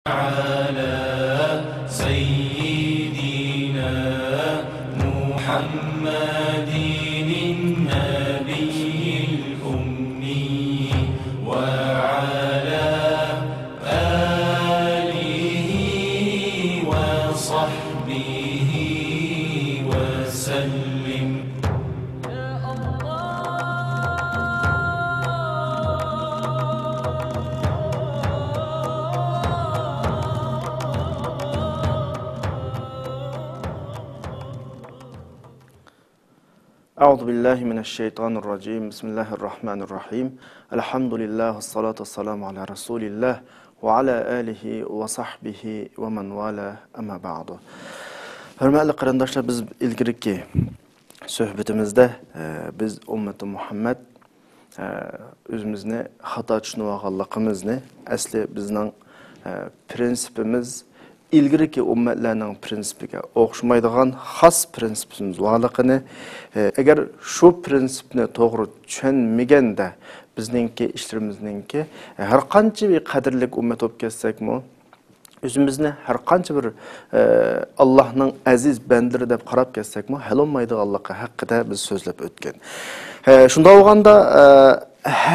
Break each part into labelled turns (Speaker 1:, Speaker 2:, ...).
Speaker 1: على سيدنا محمد النبي الأمي وعلى آله وصحبه وسلم.
Speaker 2: أعوذ بالله من الشيطان الرجيم. بسم الله الرحمن الرحيم. الحمد لله والصلاة والسلام على رسول الله وعلى آله وصحبه ومن والاه أما بعد. Hürmetli qarindoshlar, biz ilgirki suhbatimizda biz ummati Muhammad özümüzni xato tushunib olganligimizni, asli bizning prinsipimiz ilgirki ummatlarning prinsipiga o'xshamaydigan xos prinsipimiz borligini, agar shu prinsipni to'g'ri tushunmaganda bizningki ishlarimizninki har qancha bir qadrli ummat bo'lib ketsakmi, özümüzni har qancha bir Allohning aziz bandalari deb qarab ketsakmi, hal olmaydiganligi haqida biz so'zlab o'tgan. Shunda bo'lganda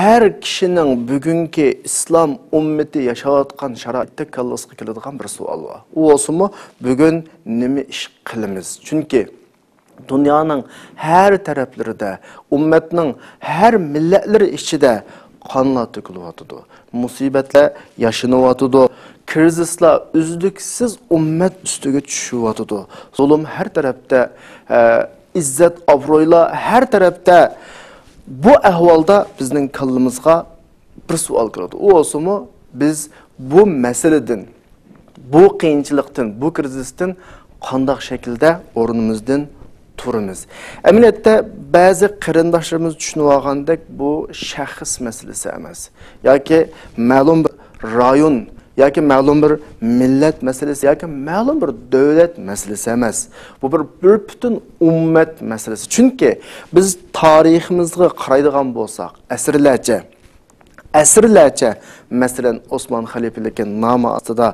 Speaker 2: her kişinin bugünkü İslam ümmeti yaşayotgan şaraitda kallasiga keladigan bir savol var. O olsunmu bugün nima ish qilamiz? Chunki dunyoning her taraflarida, ummatning her millatlari ichida qonlar to'kilyotidi, musibatlar yashinyotidi, krizislar uzluksiz ummat ustiga tushyotidi. Zulm her tarafda, izzat obro'ylar her tarafda. Bu ahvolda bizning kallimizga bir savol kiradi. O olsunmu biz bu masaladan, bu qiyinchilikdan, bu krizisdan qanday shaklda o'rnimizdan turamiz? Amaliyotda ba'zi qarindoshlarimiz tushunib olgandek bu shaxs masalasi emas, yoki ma'lum bir rayon yoki ma'lum bir millat masalasi yoki ma'lum bir davlat masalasi emas. Bu bir butun ummat masalasi. Chunki biz tariximizga qaraydigan bo'lsak, asrlarcha masalan Osman xalifaligining nomi ostida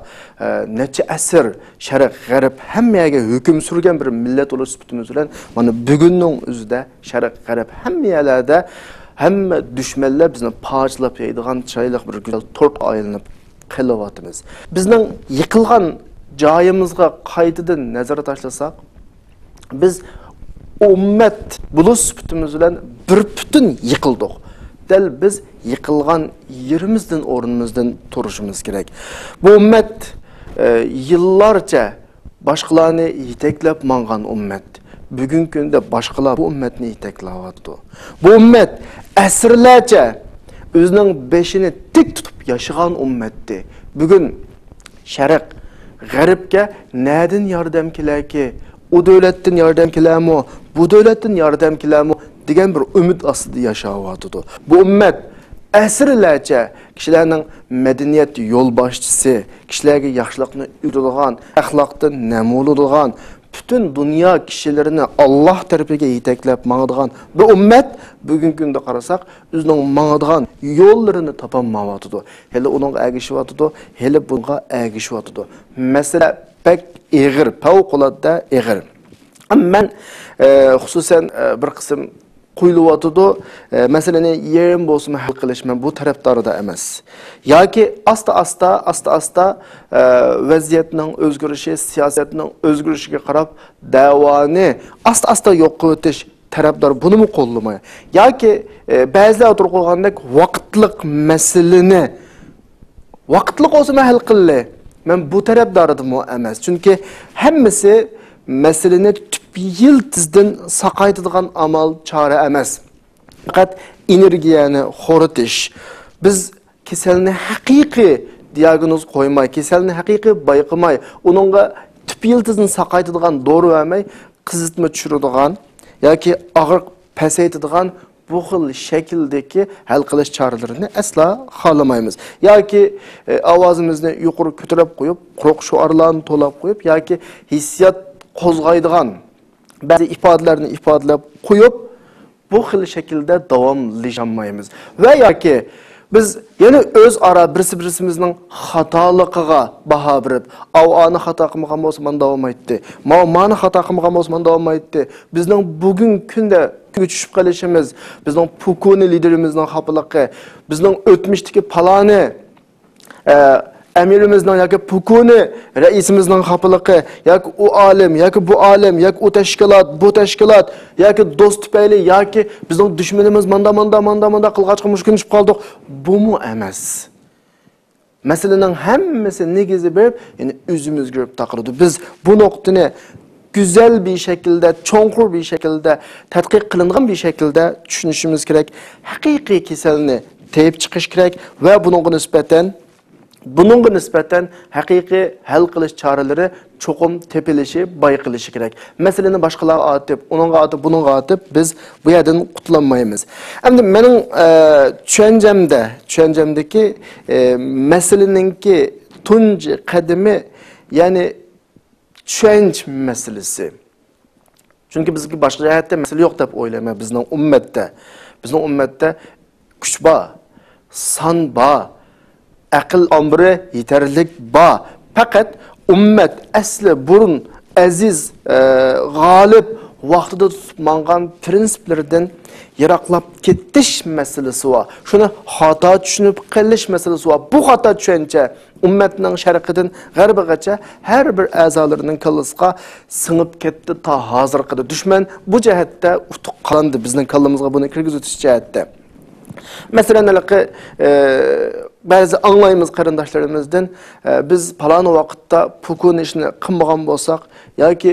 Speaker 2: necha asr Sharq G'arb hammaga hukm surgan bir millat bo'lish sifatimiz bilan mana bugunning o'zida Sharq G'arb hammalarda hamma dushmanlar bizni parchalab yeydigan chiroyli bir go'zal to'rt aylanib qilyapmiz. Bizning yiqilgan joyimizga qaytadan nazar tashlasak, biz ummat bo'lish sifatimiz bilan bir butun yiqildik. Dal biz yiqilgan yerimizdan o'rnimizdan turishimiz kerak. Bu ummat yillarcha boshqalarni yetaklab mangan ummat. Bugungi kunda boshqalar bu ummatni yetaklayapti. Bu ummat asrlarcha o'zining beshini tik tutib yashagan ummatdi. Bugun Sharq G'arbga nadin yordam kelarki, u davlatdan yordam kelarmi, bu davlatdan yordam kelarmi degan bir umid ostida yashayotdi. Bu ummat asrlarcha kishilarning madaniyat yo'lboshchisi, kishilarga yaxshilikni o'rgatgan, axloqdan namuna bütün dünya kişilerini Allah tarafiga yetaklab mangadigan bu ummat bugungi kunda qarasak, o'zining mangadigan yo'llarini topolmayotdi. Hele uning agishyotdi, hele bunga agishyotdi. Masala pek ig'ir, favqulodda ig'ir. Men xususan bir qism qo'yilyotdi. Masalani yerim bo'lsin hal qilish men bu tarafdorida emas. Yoki asta vaziyatning o'zgarishi, siyosatning o'zgarishiga qarab davoni asta yo'q qilish tarafdor bunimi qo'llamay. Yoki ba'zilar o'tirib qo'ygandek vaqtliq masalani vaqtliq o'zim hal qildi. Men bu tarafdoridim emas. Chunki hammasi masalani yiltizdan saqaytadigan amal chora emas. Faqat energiyani xo'ritish. Biz kasalni haqiqiy diagnoz qo'ymay, kasalni haqiqiy bayqamay, uningga tip yiltizdan saqaytadigan dori vermay, qizitma tushiradigan yoki og'riq pasaytadigan bu xil shakldagi hal qilish choralarini asla xohlamaymiz. Yoki ovozimizni yuqori ko'tarib qo'yib, quruq shuarlarni to'lab qo'yib yoki hissiyot qo'zg'aydigan ba'zi ifodalarni ifodalab qo'yib bu xil shaklda davomlashamaymiz. Va yoki Biz yana o'zaro birisi-birimizning xatoligiga baho berib, "Avani xato qilmagan bo'lsa, menda olmaydi. Mani xato qilmagan bo'lsa, menda olmaydi." Bizning bugun kunda tushib qolishimiz, bizning pukuni liderimizning xafaligi, bizning o'tmishdagi paloni emirimizning yoki pukuni raisimizning xafaligi yoki u olim yoki bu olim yoki u tashkilot bu tashkilot yoki do'st tufayli yoki bizning dushmanimiz manda qilg'achqa mushkunlashib qoldik, bu emas. Masalaning hammasi negizi berib, ya'ni o'zimiz ko'rib taqirdi. Biz bu nuqtani güzel bir şekilde, çoğunqur bir şekilde, tadqiq qilingan bir şekilde tushunishimiz kerak. Haqiqiy kasalni teyip chiqish kerak va bununla nisbeten haqiqiy hal qilish choralari cho'qim tepilishi, bayqilishi kerak. Masalani boshqalarga atib, uningga atib, buningga atib biz bu yerdan qutulolmaymiz. Endi mening tushunjamdagi masalaninki tunji qadimi, ya'ni tushunch masalasi. Chunki bizga boshqa jihatda masala yo'q deb o'ylayman bizning ummatda. Bizning ummatda kuch bor, son bor, aql omri yetarlik bor. Faqat ummat asli burun aziz, g'olib vaqtida tutib mangan prinsiplardan yiroqlab ketish masalasi bor. Shuni xato tushunib qilish masalasi bor. Bu xato tushuncha ummatning sharqidan g'arbigacha har bir a'zolarining kallasiga singib ketdi ta hozirqida. Dushman bu jihatda utuq qilindi bizning kallamizga buni kirgizib o'tish jihatda. Masalan, ba'zi anglaymiz qarindoshlarımızdan biz palon vaqtda pukun ishni qilmagan bo'lsak yoki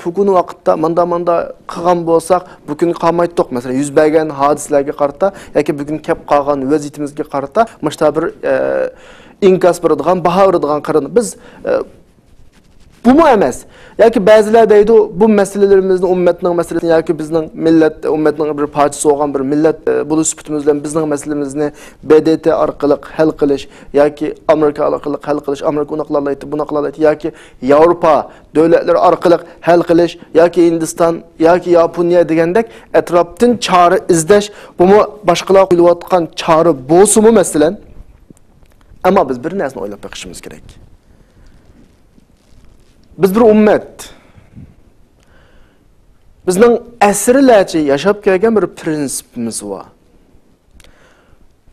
Speaker 2: pukun vaqtda manda qilgan bo'lsak, bugun qolmaydiq. Masalan, yuz bergan hodisalarga qarata yoki bugun kelib qolgan vaziyatimizga qarata mashta bir inkas beradigan, baho beradigan qarin biz bu mu emas? Yoki ba'zilar deydi, bu masalalarimizni ummatning masalasini yoki bizning millat ummatning bir parchasi bo'lgan bir millat bo'lish sifatimiz bilan bizning masalamizni BDT orqali hal qilish yoki Amerika orqali hal qilish, Amerika unoqlarlaydi yoki Yevropa davlatlari orqali hal qilish yoki Hindiston yoki Yaponiya degandek atrofdan chora izlash, buni boshqalar qilayotgan chora bo'lsa-mu masalan. Ammo biz bir narsani o'ylab qo'yishimiz kerak. Biz bir ummat. Bizning asrlarcha yashab kelgan bir prinsipimiz var.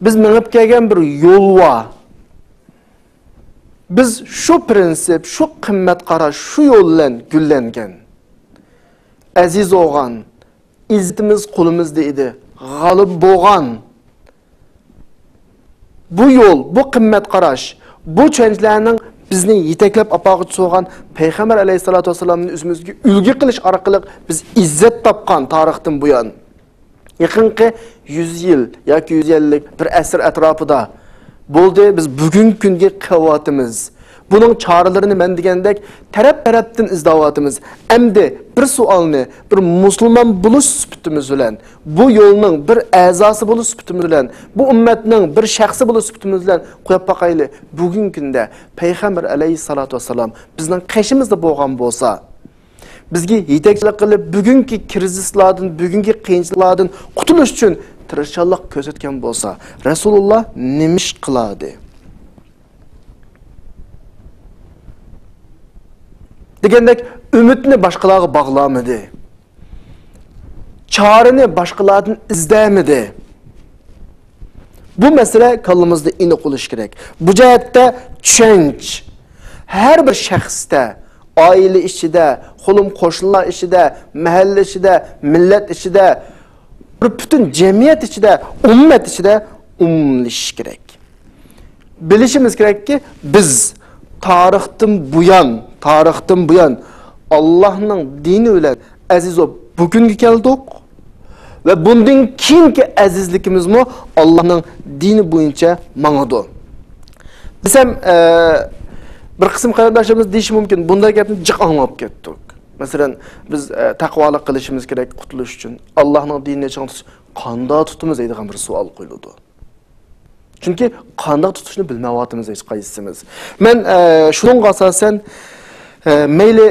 Speaker 2: Biz minib kelgan bir yo'l var. Biz şu prinsip, şu qimmat qarash, şu yo'l bilan gullangan. Aziz bo'lgan, izzatimiz qo'limizda edi, g'olib bo'lgan. Bu yo'l, bu qimmat qarash, bu tushunchalarning bizni yetaklab apog'i so'g'an Payg'ambar alayhisolatu vasallamning o'zimizga ulgu qilish orqali biz izzat topgan tarixdan buyon. Yaqinqi 100 yil yoki 150lik bir asr atrofida bo'ldi biz bugungi kunga qilyapmiz. Bunun çağrılarını men degandek taraf-tarafdan izlayapmiz. Endi bir savolni bir musulmon bo'lish sifatimiz bilan, bu yo'lning bir a'zosi bo'lish sifatimiz bilan, bu ummatning bir shaxsi bo'lish sifatimiz bilan qo'yib boqayli. Bugungi kunda Payg'ambar alayhisolatu vasallam bizning qashimizda bo'lgan bo'lsa, bizga yetakchilik qilib bugungi krizislardan, bugungi qiyinchiliklardan qutulish uchun tirishchilik ko'rsatgan bo'lsa, Rasululloh nima ish qiladi? Degandek ümitni boshqalarga bog'lamadi. Chorini boshqalardan izlamadi. Bu masala kallamizda aniq bo'lish kerak. Bu jihatda tushunch har bir shaxsda, oila ichida, qo'lim qo'shnilar ichida, mahalla ichida, millat ichida, butun jamiyat ichida, ummat ichida umumlashish kerak. Bilishimiz kerakki, biz tarixdan buyon Allah'ның dini bilan aziz bo'lib bugunga keldik ve bundan keyingi azizligimiz mi Allah'ның dini bo'yicha mangadi. Desem bir qism qarindoshlarimiz deyishi mumkin, bunday gapni jiq anglab ketdik. Masalan, biz taqvolik qilishimiz kerak qutulish uchun. Allah'ның dinini chaqirish qanday tutimiz deydigan bir savol qo'yildi. Çünkü qanday tutishni bilmayapmiz hech qaysimiz. Men shunga asosan meyli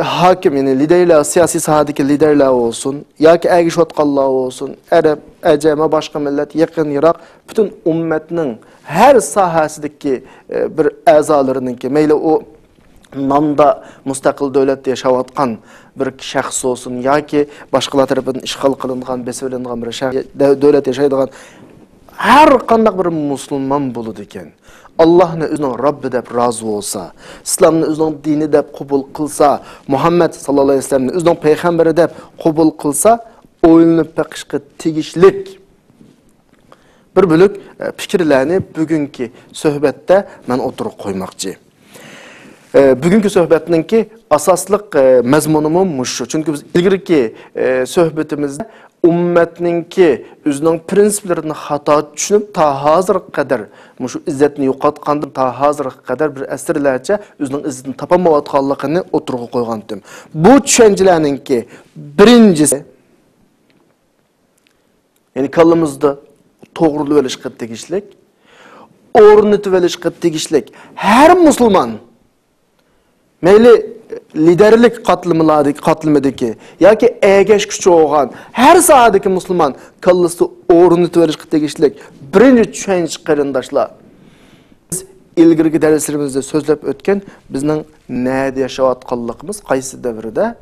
Speaker 2: hakim, yani liderler, siyasi sahadaki liderler olsun, yoki ergishayotganlar olsun, Arab, Eceme, başka millet, yakın, Irak, bütün ümmetinin her sahasideki bir azalarının ki, meyle o namda müstakil devlette yaşavatkan bir şahs olsun, ya ki başkalar tarafından işgal kılıngan, besvelengan bir devlet yaşaydıgan her kandak bir Müslüman buludu iken, Allah'ını özünün Rabbi dep razı olsa, İslam'ını özünün dini dep kubul kılsa, Muhammed sallallahu aleyhi ve sellem'ni özünün peygamberi dep kubul kılsa, oylanıp bakışqa tegishlik bir bölük fikirlerini bugünkü söhbette ben oturup koymakçı. Bugünkü söhbetninki asaslık mezmunumu muşu. Çünkü biz ilgirki söhbetimizde ümmetninki özünün prinsiplerini hata düşünüp ta hazır kadar muşu izzetini yo'qotgandan ta hazır kadar bir esirlerce özünün izzetini tapamayotganligini oturup koygandım. Bu düşüncelerninki birincisi yani kallımızda toğrulu velişqe tegishlik, o'rnitib velişqe tegishlik. Her Müslüman meyli liderlik katılımıdaki ya ki egeş küçü olan her sahadaki Müslüman kallısı o'rnitib velişqe tegishlik. Birinci düşünç qarindaşlar. Biz ilgirki derslerimizde sözlep ötken bizning näde yaşayotganligimiz qaysi davrda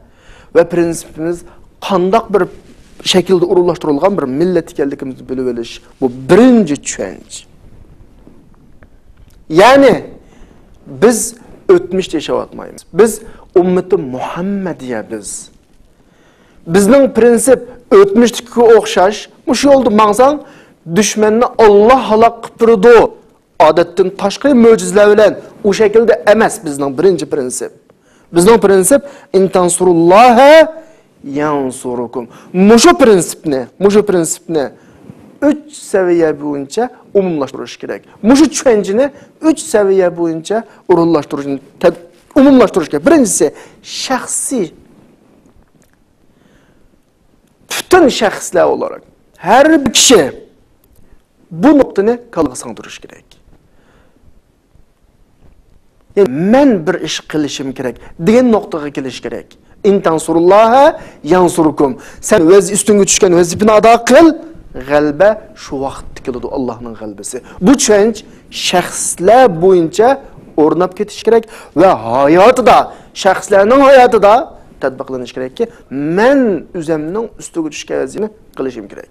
Speaker 2: ve prinsipimiz qandaq bir şekilde urulaştırılgan bir millet ekanligimizni bilib olish. Bu birinci düşünç. Yani biz ötmüşte yaşayotmaymiz. Biz ümmeti Muhammediye biz. Bizning prinsip ötmüşteki o'xshash. Mush yo'lda mangsang düşmanni Allah halak qilib turdi. Odatdan tashqari mo'jizalar bilan o şekilde emas bizning birinchi prinsip. Bizning prinsip intansurulloha yansurukum. Muşu prinsipni 3 seviye boyunca umumlaştırış gerek. Muşu düşünceni 3 seviye boyunca umumlaştırış gerek. Birincisi şahsi. Bütün şahslar olarak her bir kişi bu noktanı kalğısandırış gerek. Yani men bir iş qilishim gerek degan noktaga kelish gerek. İntansurullaha yansurukum. Sen üstünge düşken vazifeni ada kıl. G'alba şu vaqt keladi Allohning g'albasi. Bu tushunch shaxslar bo'yicha o'rnab ketish kerak va hayotida, shaxslarning hayotida tatbiqlanish kerakki, men o'zimning ustiga tushgan vazifani qilishim kerak.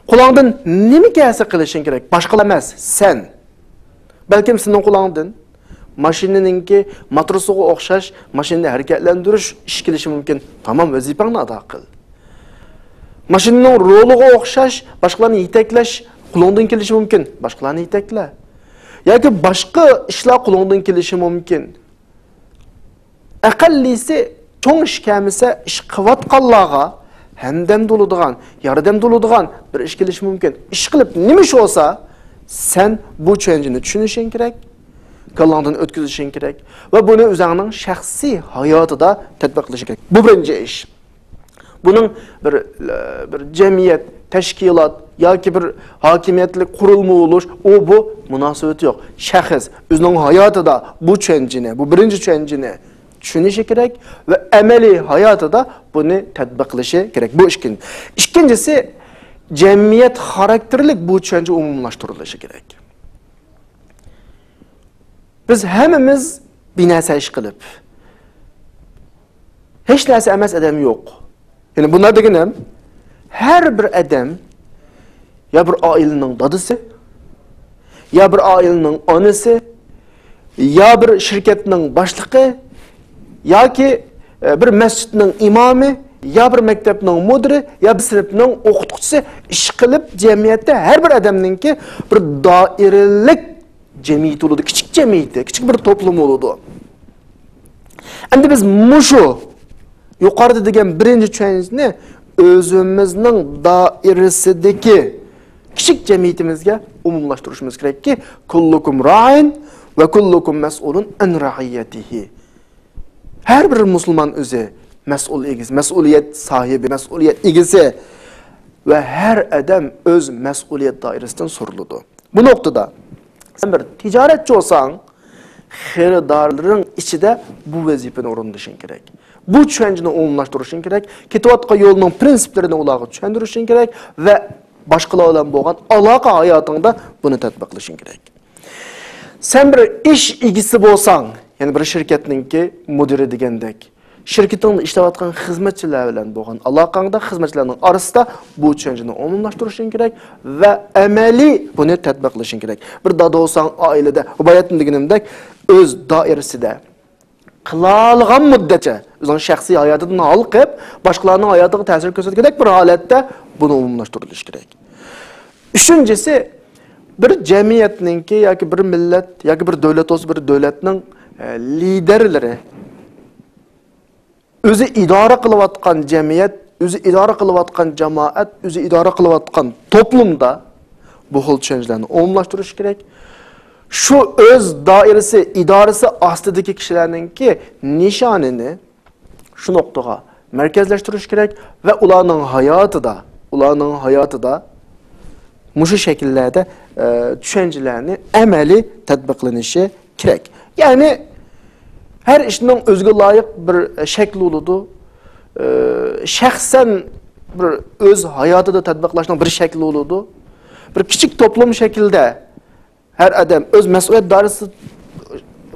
Speaker 2: Qo'lingdan nima kelsa qilishing kerak, boshqalar emas, sen. Balkim sening qo'lingdan mashinaningki motorisiga o'xshash mashinani harakatlantirish ish kelishi mumkin. Tamam, vazifangni ado qil. Mashinaning roliga o'xshash boshqalarni yetaklash qo'lingdan kelishi mumkin. Boshqalarni yetakla. Yoki boshqa ishlar qo'lingdan kelishi mumkin. Aqallisi cho'ng ish kamisa ish qilayotganlarga hamdam bo'ladigan, yordam bo'ladigan bir ish kelishi mumkin. Ish qilib nima ish bo'lsa, sen bu tushunchani tushunishing kerak. Kallandan ötküzüşün gerek ve bunu özünün şahsi hayatında tatbiqlash kerak. Bu birinci iş. Bunun bir cemiyet, teşkilat yoki bir hakimiyetlik kurulma olur, o bu münasebeti yok. Şahs özünün hayatında bu tushunchini, bu birinci tushunchini tushunishi kerak ve amaliy hayatında bunu tatbiqlashi kerak. Bu işkin. İkincisi cemiyet karakterlik bu tushuncha umumlashtirilishi kerak. Biz hemimiz bir narsa ish qilib, hech narsa emas adam yo'q. Yani bunlar deganim her bir adam ya bir ailening dadisi, ya bir ailening onasi, ya bir shirkatning boshlig'i, yoki bir masjidning imomi, ya bir maktabning mudiri, ya bir sinfning o'qituvchisi ish qilib jamiyatda her bir odamningki bir doiralik cemiyet oldu, küçük cemiyeti, küçük bir toplum oldu. Endi biz muşu yukarıda degan birinci tushunchni o'zimizning doirasidagi kichik jamiyatimizga umumlashtirishimiz kerakki, kullukum ra'in ve kullukum mas'ulun an ra'iyatihi. Her bir Müslüman o'zi mas'ul egiz, mas'uliyet sahibi, mas'uliyet egisi ve her adam öz mas'uliyet dairesinden soruldu. Bu noktada sen bir ticaretçi olsan xaridorlaring ichida bu vazifani o'rindashing kerak. Bu tushunchani umumlashtirishing kerak, ketayotgan yo'lning prinsiplarini ularga tushuntirishing kerak va boshqalar bilan bo'lgan aloqa hayotingda buni tatbiqlashing kerak. Sen bir ish egisi bo'lsang, ya'ni bir shirkatningki mudiri degandek, shirkatingda ishlayotgan xizmatchilar bilan bo'lgan aloqangda xizmatchilarning orasida bu tushunchani umumlashtirishing kerak va amaliy buni tatbiqlashing kerak. Bir dada bo'lsang, oilada, bayatım deganimdek, o'z doirasida qilolgan muddatcha o'zining shaxsiy hayotidan hal qilib, boshqalarning hayotiga ta'sir ko'rsatgandek bir holatda buni umumlashtirilishi kerak. Uchinchisi, bir jamiyatningki yoki bir millat yoki bir davlat bo'lsa, bir davlatning liderlari o'zi idora qilayotgan jamiyat, o'zi idora qilayotgan jamoat, o'zi idora qilayotgan to'plumda bu xil tushunchalarni umumlashtirish kerak. Şu öz dairesi, idaresi ostidagi kishilarningki nishonini shu nuqtaga markazlashtirish kerak va ularning hayotida mushu shakllarda tushunchalarni amaliy tatbiqlanishi kerak. Ya'ni her ishning o'ziga loyiq bir shakli bo'ladi. Shaxsan bir o'z hayotida tatbiqlashning bir shakli bo'ladi. Bir kichik to'plum shaklida her adam öz mas'uliyat dairesi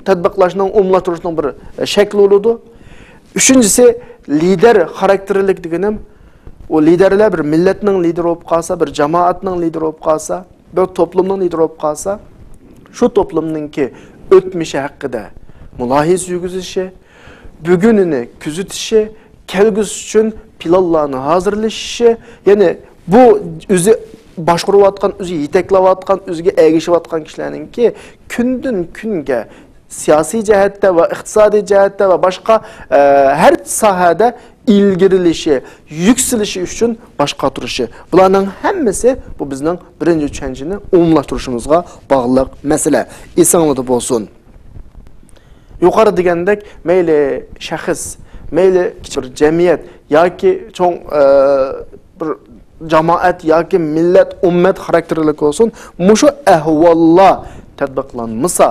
Speaker 2: tatbiqlashning umumlashtirishning bir shakli bo'ladi. Uchinchisi, lider xarakterlik deganim, o liderlar bir millatning lideri bo'lib qolsa, bir jamoatning lideri bo'lib qolsa, bir to'plumning lideri bo'lib qolsa, shu to'plumningki o'tmishi haqida mulohiza yurgizishi, bugunini kuzatishi, kelgusi uchun planlarni hozirlashi, ya'ni bu o'zi boshqarayotgan, o'zi yetaklayotgan, o'ziga ergashayotgan kishilarningki kundan kunga siyosiy jihatda va iqtisodiy jihatda va boshqa har sohada ilgirilishi, yuksalishi uchun boshqa turishi. Bularning hammasi bu bizning birinchi tushunchani umumlashtirishimizga bog'liq masala. Esingizda bo'lsin. Yuqori degandek, mayli shaxs, mayli kichik bir jamiyat yoki cho'ng bir jamoat yoki millat, ummat xarakterlik olsun, mushu ahvollar tatbiqlanmasa,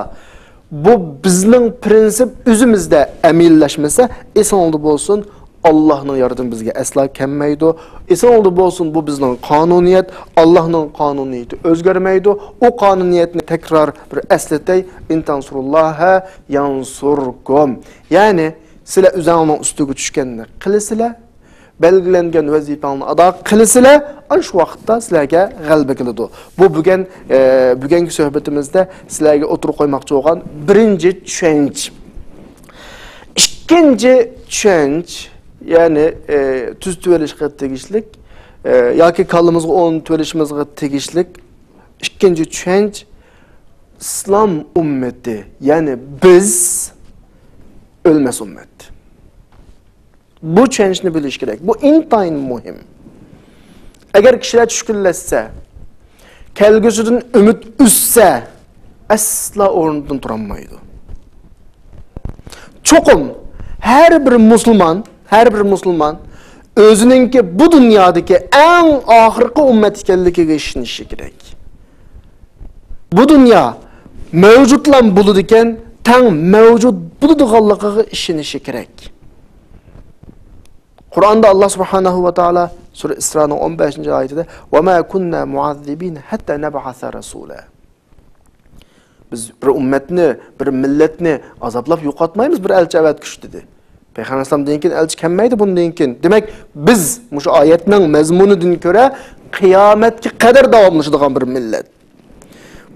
Speaker 2: bu bizning prinsip o'zimizda amillashmasa, eson oldi bo'lsin, Allohning yordami bizga asla kelmaydi. Eson oldi bo'lsin, bu bizning qonuniyat, Allohning qonuniyati o'zgarmaydi. O qonuniyatni takror bir eslatay, intansurulloha yansurkum. Ya'ni sizlar o'zingizning ustiga tushganni qilasizlar, belgilangan vazifani ado qilasizlar, ana shu vaqtda sizlarga g'alaba keladi. Bu bugungi suhbatimizda sizlarga o'tirib qo'ymoqchi bo'lgan birinchi tushunch. Ikkinchi tushunch, ya'ni tuz tuvelishga tegishlik yoki kallimizga o'rin tuvelishimizga tegishlik ikkinchi tushunch, islom ummati, ya'ni biz o'lmas ummat. Bu tushunchni bilish kerak. Bu intayin muhim. Agar kishilar tushkunlashsa, kelgusidan umid uzsa, asla o'rnidan turolmaydi. Cho'qim her bir musulmon o'zininki bu dunyodagi eng oxirgi ummat ekanligiga ishonishi kerak. Bu dunyo mavjudlan bo'ladi ekan, tang mavjud bo'ladiganligiga ishonishi kerak. Qur'onda Allah subhanahu va taala Sura Isroning 15-oyatida "Va ma kunna muazzibin hatta nab'asa rasula." Biz bir ummatni, bir millatni azoblab yo'qotmaymiz, bir elchi avatkish dedi. Payg'ambar alayhisolamdan keyin elchi kelmaydi bundan keyin. Demak, biz shu oyatning mazmunidan ko'ra qiyomatga qadar davomlashadigan bir millat.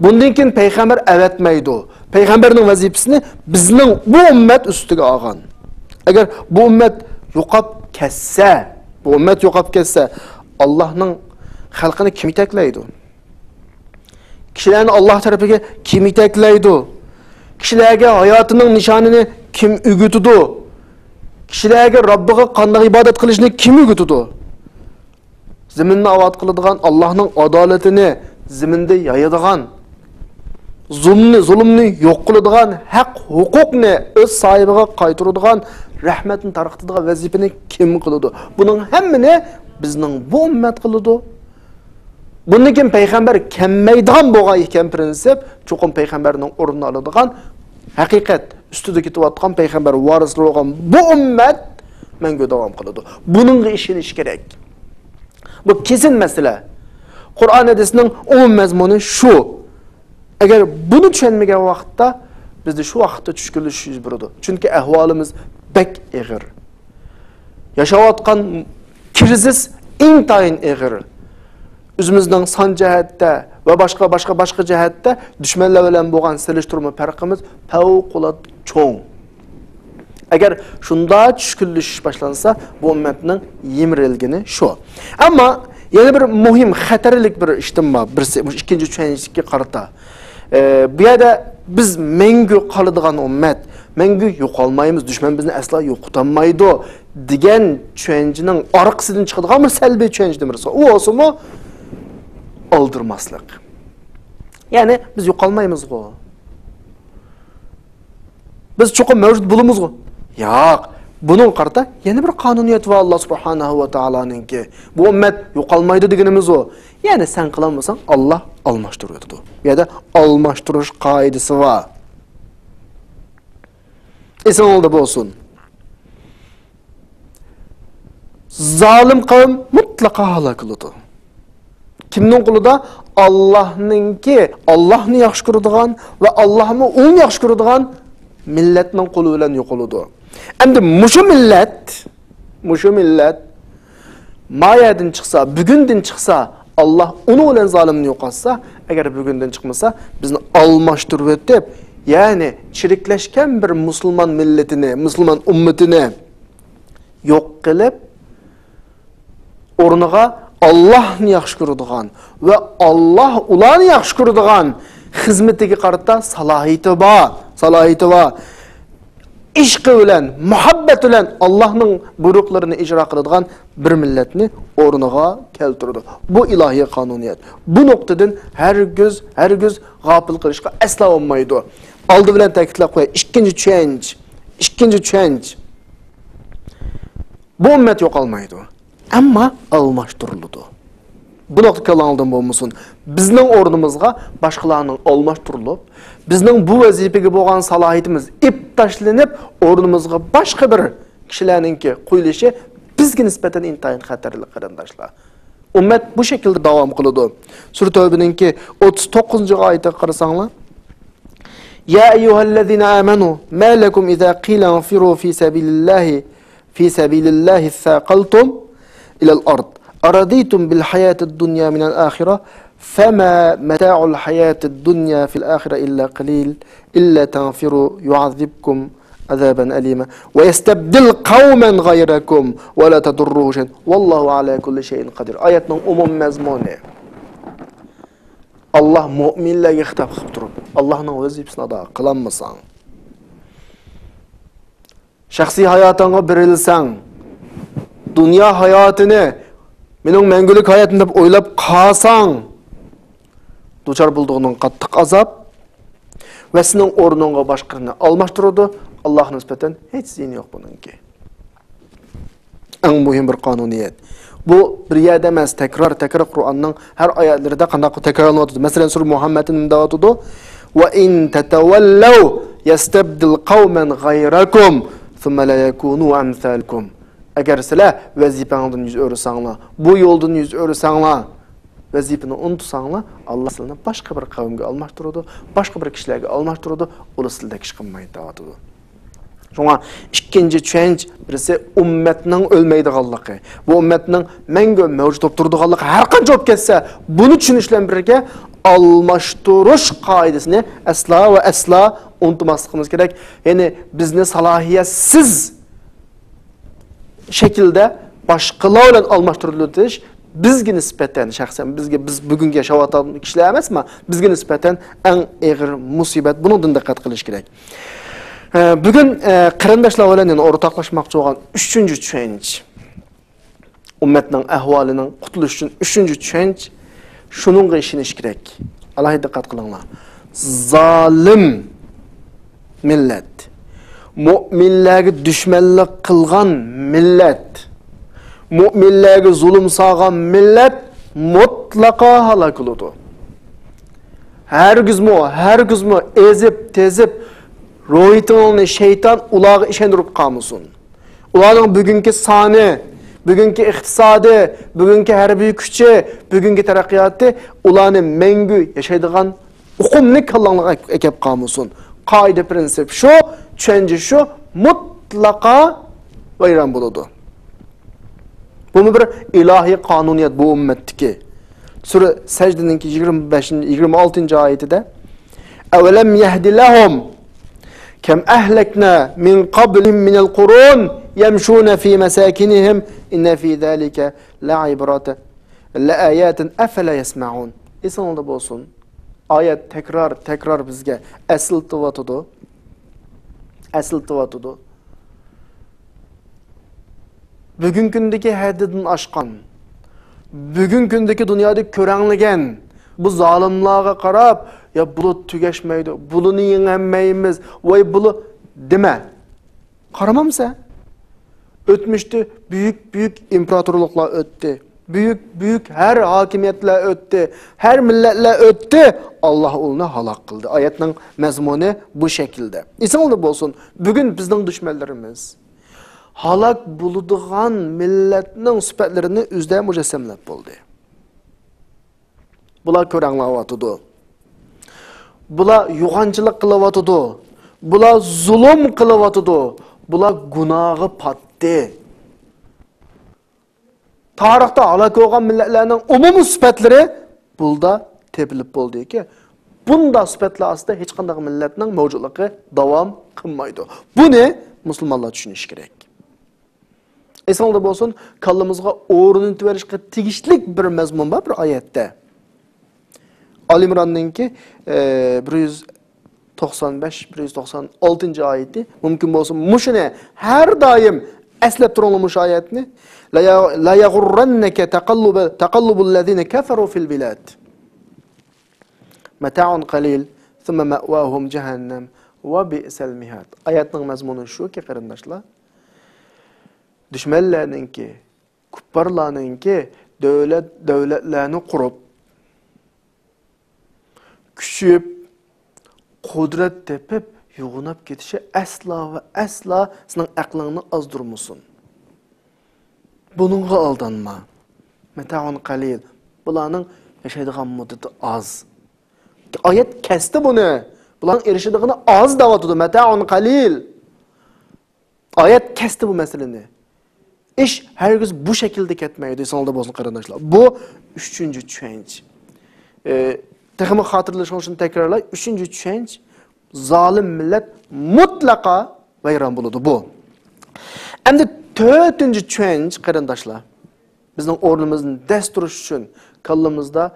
Speaker 2: Bundan keyin payg'ambar avatmaydi. Payg'ambarning vazifasini bizning bu ummat ustiga olgan. Agar bu ummat yo'qab ketsa, Allohning xalqini kim yetaklaydi? Kishilarni Alloh tarafiga kim yetaklaydi? Kishilarga hayotining nishonini kim o'rgatadi? Kishilarga Robbiga qanday ibodat qilishni kim o'rgatadi? Zaminni obod qiladigan, Allohning adolatini zaminda yoyadigan, zulmni yo'q qiladigan, haq huquqni o'z sohibiga qaytaradigan, rahmatni tarqatadigan vazifani kim qiladi? Buning hammini bizning bu ummat qiladi. Bundan keyin payg'ambar kelmaydigan bo'lgan ekan prinsip, cho'qim payg'ambarning o'rnini oladigan haqiqat ustida ketayotgan payg'ambar varislari bo'lgan bu ummat menga davom qiladi. Buningga ishonish kerak. Bu kesin masala. Qur'on hadisining umum mazmuni shu. Agar buni tushunmagan vaqtda bizda shu vaqtda tushkunlik yuz beradi. Chunki ahvolimiz bek ig'ir. Yashayotgan krizis intayin ig'ir. O'zimizning son jihatda va boshqa jihatda dushmanlar bilan bo'lgan selishtirma farqimiz favqulodda cho'ng. Agar shunda tushkunlashish boshlansa, bu ummatning yemirilgani shu. Ammo yana bir muhim xatarlik bir ishtim bor. Birisi ikkinchi tushunishga qarata. Bu yerda biz mengu qoladigan ummat, mengu yo'qolmaymiz, dushman bizni aslo yo'qotolmaydi degan tushunchining orqasidan chiqadigan bir salbiy tushunchdir. U o'simi aldırmaslik. Yani biz yo'qolmaymiz-ku. Biz cho'qim mavjud bo'lamiz-ku. Yo'q. Buning qarta yana bir qonuniyat va Alloh subhanahu va taoloninki. Bu ummat yo'qolmaydi deganimiz o. Yani sen qilolmasang Alloh almashtiradi. Ya da almashtirish qoidasi va eson oldu bo'lsin. Zalim qavm mutlaqo halok bo'ladi. Kimning qo'lida? Allohninki, Allohni yaxshi ko'radigan va Allohni uni yaxshi ko'radigan millatning qo'li bilan yo'qoladi. Endi mushu millat mayadan chiqsa, bugundan chiqsa, Alloh uni bilan zolimni yo'qotsa, agar bugundan chiqmasa, bizni almashtirib o'tib, ya'ni chiriklashgan bir musulmon millatini, musulmon ummatini yo'q qilib, o'rniga Allah'ni yaxshi ko'radigan va Alloh ularni yaxshi ko'radigan xizmatiga qarata salohiyati bor. Ishqi bilan, muhabbat bilan Allohning buyruqlarini ijro qiladigan bir millatni o'rniga keltirdi. Bu ilohiy qonuniyat. Bu nuqtadan hargiz g'ofil qilishga aslo olmaydi. Oldi bilan ta'kidlab qo'yay. Ikkinchi tushunch. Bu ummat yo'qolmaydi. Amma almashtiriladi. Bu nuqta kallandan bo'lmasin. Bizning o'rnimizga boshqalarning almashtirilib, bizning bu vazifaga bo'lgan salohiyatimiz ip tashlanib, o'rnimizga boshqa bir kishilarningki qo'yilishi bizga nisbatan intayin xatarli qarindoshlar. Ummat bu shaklda davom qiladi. Sura Tavbaninki 39-oyatga qarasanglar, Ya ayyuhallazina amanu ma lakum idza qila infiru fi sabilillahi thaqaltum إلى الأرض أرضيتم بالحياة الدنيا من الآخرة فما متاع الحياة الدنيا في الآخرة إلا قليل إلا تنفروا يعذبكم عذابا أليما ويستبدل قوما غيركم ولا تضروه شيئا والله على كل شيء قدير. آياتنا مزمونة. Allah müminlerge hitap qilib turib, Allohning vazifasini ado qilolmasang, shaxsiy hayotingga berilsang, dünya hayatını mening mangulik hayotim deb o'ylab qolsang, duchor bo'ldiğinin qattiq azab va sening o'rningga boshqarini almashtiradi. Alloh nisbatan hech ziyni yo'q buningki. Eng muhim bir qonuniyat. Bu bir yerda emas, takrar Qur'onning har oyatlarida qanday takrorlanadi. Masalan, sura Muhammadning davotida va in tatawallaw yastabdil qauman ghayrakum thumma la yakunu amsalkum. Agar sizlar vazifangizdan yuz o'rsanglar, bu yo'ldan yuz o'rsanglar, vazifani unutsanglar, Alloh sizlarni boshqa bir qavmga almashtiradi, boshqa bir kishilarga almashtiradi, ular sizlarga ish qilmaydi deyotdi. Shunga ikkinchi tushunch birisi ummatning o'lmaydiganligi. Bu ummatning mangu mavjud bo'lib turadiganligi har qancha bo'lib ketsa, buni tushunish bilan birga almashtirish qoidasini asla unutmasligimiz kerak. Ya'ni bizni salohiyatsiz şekilde başqalar bilan almashtirilish bizga nisbatan shaxsan biz bugungi yashayotgan kishilar emasmi? Bizga nisbatan eng og'ir musibat. Bundan diqqat qilish kerak. Bugun qarindoshlar bilan o'rtoqlashmoqchi bo'lgan 3-chi tushunch. Ummatning ahvolining qutulish uchun 3-chi tushunch shuningga ishonish kerak. Alohida diqqat qilinglar. Zolim millat, mu'minlarga dushmanlik qilgan millat, mu'minlarga zulm solgan millat mutlaqo halok bo'ladi. Hargizmi ezib, tezib ro'yitingni shayton ularga ishontirib qolmasin. Ularning bugungi soni, bugungi iqtisodi, bugungi harbiy kuchi, bugungi taraqqiyoti ularni mangu yashaydigan uqumli kallanglarga kelib qolmasin. Qoida prinsip shu, tushuncha shu, mutlaqo vayron bo'ladi. Bu bir ilohiy qonuniyat bu ummatdagi. Sura Sajdaning 26-oyatida "Avalam yahdi lahum kam ahlakna min qablihim min al-qurun yamshuna fi masakinihim inna fi zalika la'ibratan la'ayatin afala yasma'un." Esonda bo'lsin. Oyat tekrar bizga asıltıvatıdı. Bugün kundaki haddidan aşkan, bugün kundaki dünyada körenligen, bu zalimlarga qarab, ya bulut tügeşmeydi, bulunu yengemeyimiz, vay bulu deme. Qaramamsa, ötmüştü, büyük imparatorluklar öttü. Büyük her hakimiyetler öttü, her milletler öttü. Allah onu halak kıldı. Ayetinin mezmunu bu şekilde. İnsanlar olsun, bugün bizden düşmanlarımız halak buluduğun milletinin süpetlerini üzde mücessemlep oldu. Bular körenlavatıdı. Bular yuğancılık kılavatıdı. Bular zulüm kılavatıdı. Bular günahı pattı. Tarixda halak olgan milletlerinin umumi süpetleri burada tepilip oldu ki, bunda süpetler aslında hiç qanday milletinin mevcutluğu devam kılmaydı. Bu ne? Müslümanlar düşünüş gerek. Esnalda olsun, kallımızga o'rnini verishga tegishlik bir mazmun var bir ayette. Ali İmran'ninki 195-196 ayeti mümkün olsun. Muşine her daim eslep turulmuş ayetini la yaghurrannaka taqallubul lezine kafaru fil bilad. Mata'un qalil thumma ma'wahum cehennem ve bi'sel mihad. Ayetning mazmunu şu ki qarindoshlar, düşmanlarninki, kupparlarninki devletlerini kurup, küçüp, kudret tepip, yuğunap ketişi asla ve asla senin aklını azdurmusun. Bununla aldanma. Meta'un qalil. Bularning yaşaydigan muddeti az. Ayet kesti bunu. Bularning erişidigini az davatıdı. Meta'un qalil. Ayet kesti bu meseleni. İş herkes bu şekilde ketmeydi. İnsanlarda olsun kardeşler. Bu üçüncü change. Tekimi hatırlaşmak için tekrarla. Üçüncü change. Zalim millet mutlaka vayron buludu bu. Endi dördüncü change kardeşler. Bizning o'rnimizni dasturish uchun kallamizda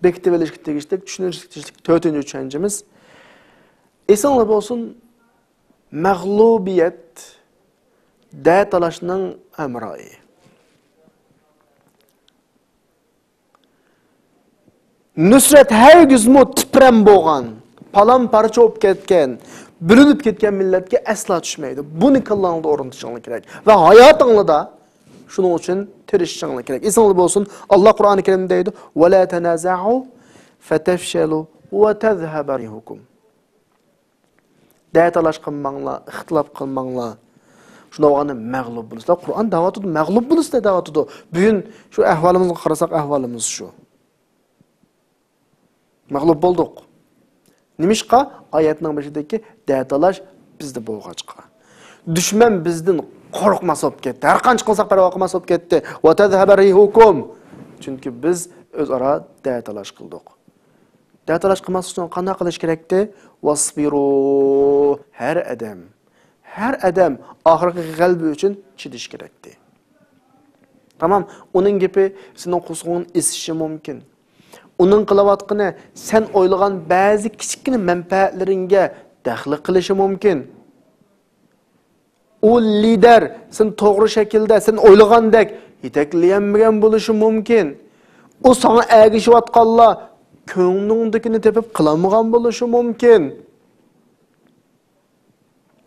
Speaker 2: bektivelishga tegishli tushunishlik dördüncü change'imiz. Esonlar bo'lsin, mag'lubiyat da talashning hamrohi. Nusrat hergizmi tipram bo'lgan, palam parcha bo'lib ketgan, bölünüp ketgan milletga asla tushmaydi. Buni kallangda o'rnatishing kerak va hayotingda shuning uchun tirishishing kerak. Esingizda bo'lsin, Alloh Qur'oni Karimda deydi: "Va la tanaza'u fatafshalu va tadhhabu rihukum." Da'talash qilmanglar, ixtilof qilmanglar. Shunda o'g'ani mag'lub bo'lasizlar. Qur'on da'vatida mag'lub bo'lasizlar da'vatida. Bugun shu ahvolimizni qarasak, ahvolimiz shu. Mag'lub bo'ldik. Nimishqa oyatning başidagi da'talash bizda bo'lg'achqa. Dushman bizdan qo'rqmas bo'lib ketdi. Har qancha qilsak parvo qilmas bo'lib ketdi. Va tadhhabu rihukum. Chunki biz o'zaro da'talash qildik. Da'talash qilmas uchun qanday qilish kerakdi? Wasbiru. Her adam oxirgi g'albi uchun chidish kerakdi. Tamam, uning gapi sening qusug'ing esishi mumkin. Uning qilayotgani sen o'ylagan ba'zi kichikina manfaatlaringga daxli qilishi mumkin. U lider sen to'g'ri shaklda, sen o'ylagandek yetaklayolmagan bo'lishi mumkin. U sana ergishayotganlar ko'nglingdagini tepib qilamagan bo'lishi mumkin.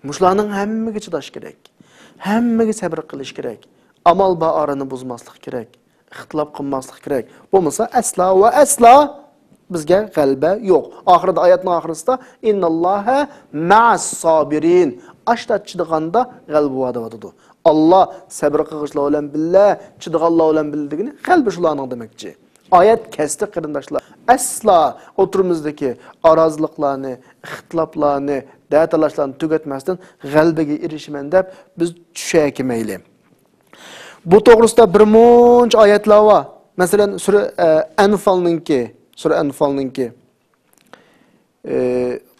Speaker 2: Mushlarning hammaga chidash kerak. Hammaga sabr qilish kerak. Amal ba'arini buzmaslik kerak. İxtilof qilmaslik kerak. Bo'lmasa asla va asla bizga g'alaba yo'q. Oxirida oyatning oxirisida innalloha ma'as sobirin. Ashtat chidiganda g'alaba bo'ladidi. Allah sabr qilishlar bilan billa, chidiganlar bilan bildigini g'alaba shularning demakchi. Oyat kesdi qarindoshlar. Asla o'tirimizdagi arazlıqlarni, ixtiloflarni, da'talashlarni tugatmasdan g'alabaga erishiman deb biz tushaykimayli. Bu to'g'risida bir muncha oyatlar bor. Masalan, sura Anfalninki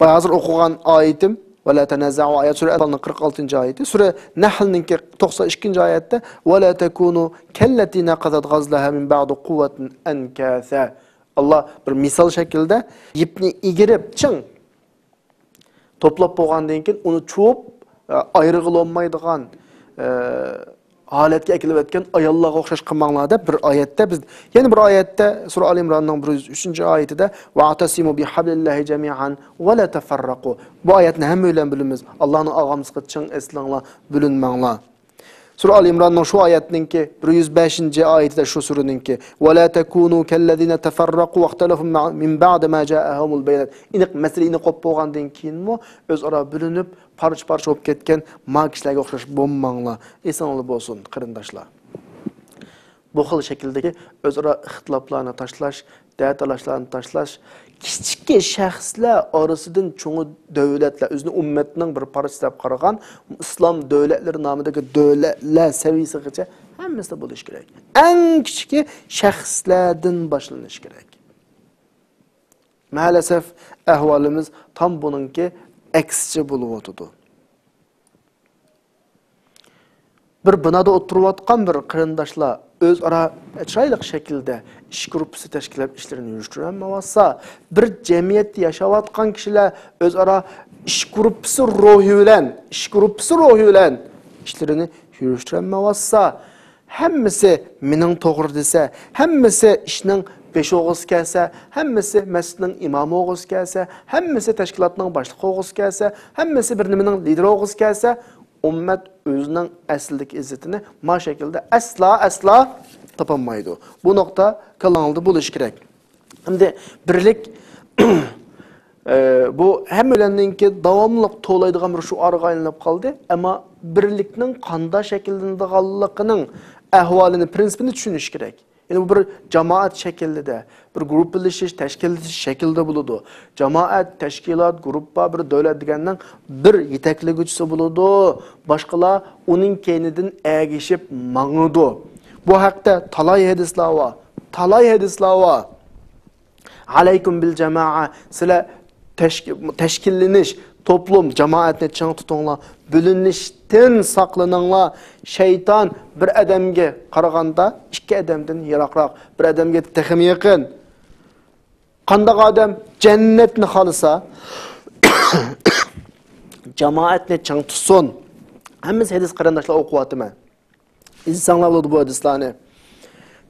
Speaker 2: hozir o'qigan oyatim va la tanaza'u oyat sura Anfalning 46-oyati, sura Nahlninki 92-oyatda va la takunu kallati naqadat ghazlaha min ba'di quwwatin ankasa. Allah bir misal shaklida ipni igirib, ching to'plab bo'lgandan keyin uni chuvib ayrig'ila olmaydigan holatga kelib o'tgan ayollarga o'xshash qilmanglar deb bir oyatda biz yana bir oyatda sura Al Imronning 103-oyatida va atasimu bihablillahi jami'an va la tafarraqu. Bu oyatni hamma bilan bilamiz. Allohning og'amsiga ching eslanglar, bo'linmanglar. Sura Al Imronning shu oyatninki 105-oyatida shu suraninki va la takunu kallazina tafarraqu va ixtalafu min ba'di ma ja'ahumul bayinat. Iniq masalani qo'yib bo'lgandan keyinmi o'zaro bo'linib parcha-parcha bo'lib ketgan magishlarga o'xshash bo'lmanglar. Eson bo'lsin qarindoshlar. Bu xil shakldagi o'zaro ixtiloflarni tashlash, da'talashlarni tashlash, kichik shaxslar orasidan cho'ng davlatlar o'zini ummatning bir parchasi deb qaragan islom davlatlari nomidagi davlatlar saviyasigacha hammasi bo'lish kerak. Eng kichik shaxslardan boshlanish kerak. Maalesef ahvolimiz tam buningki aksicha bo'lib o'tdi. Bir binoda o'tirayotgan bir qarindoshlar o'zaro chiroyli shaklda ish guruhi tashkillab ishlarini yurishtirolmasa, bir jamiyatda yashayotgan kishilar o'zaro ish guruhi bilan ishlarini yurishtirolmasa, hammasi mening to'g'ri desa, hammasi ishning besh-o'g'iz kelsa, hammasi masjidning imomi o'g'iz kelsa, hammasi tashkilotning boshlig'i o'g'iz kelsa, hammasi bir nimaning lideri o'g'iz kelsa, ummat o'zining asldagi izzatini ma shaklda asla topolmaydi. Bu nuqta qalang'ilda bo'lish kerak. Endi birlik bu hammalarninki davomli to'laydigan bir shuarga aylanib qoldi, ammo birlikning qanday shakllanadiganligining ahvolini, prinsipini tushunish kerak. Yani bu bir cemaat şekilde, bir gruplaşış, teşkilat şekilde buludu. Cemaat, teşkilat, gruppa bir devlet degenden bir yetekligüçüsü buludu. Başkalar onun kendiden ergişip mağnudu. Bu hakta talay hadisler var. Aleykum bil cema'a, sile teşkilleniş, toplum, cemaatine çang tutunlar, bölünüşten saklananlar, şeytan bir adamga qaraganda ikki adamdan yiroqroq, bir adamga texim yaqin. Qanday adam jannatni xolisa, cemaatni çang tutsun. Hammasi hadis qarindoshlar o'qiyapman. İnsanlar bo'ladi bu hadislarni.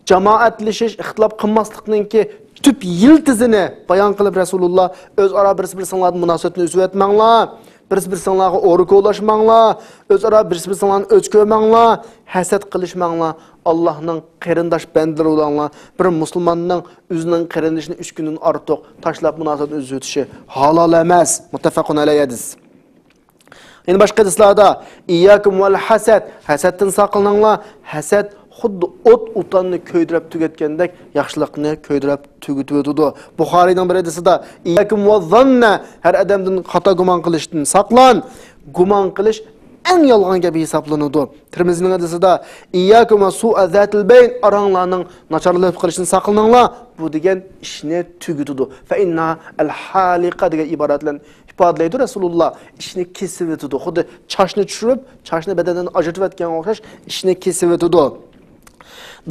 Speaker 2: Cemaatlashish, ixtilof qilmaslikninki tüp yıldızını bayan qilib Rasulullah o'zaro bir-biringizlarning munosabatini uzib etmanglar, bir-biringizlarga o'rga ulaşmanglar, o'zaro bir-biringizlarni o'chko'manglar, hasad qilishmanglar. Allohning qarindosh bandalari bo'linglar. Bir musulmonning o'zining qarindishini 3 kundan ortiq tashlab munosabatini uzib o'tishi halol emas. Muttafaqun alayhi hadis. Yine başqa hadislarda iyyakum vel hasad, hasaddan saqlaninglar. Hasad xuddi o't-o'tanni ko'ydirib tugatgandek yaxshilikni ko'ydirib tugatadi. Buxoriyning bir hadisida iyyakum vaz-zanna, har odamdan xato gumon qilishdan saqlan. Gumon qilish eng yolg'on gap hisoblanadi. Tirmiziyning hadisida iyyakum su'azatil bayn, aranglarning nacharlik qilishdan saqlaninglar. Bu degan ishni tugatadi. Fa inna al-haliqa degan iboratlar ifodalaydi Rasulullah. Ishni kesib o'tadi. Xuddi chashni tushirib, chashni badandan ajratib o'tgan o'xshash ishni kesib o'tadi.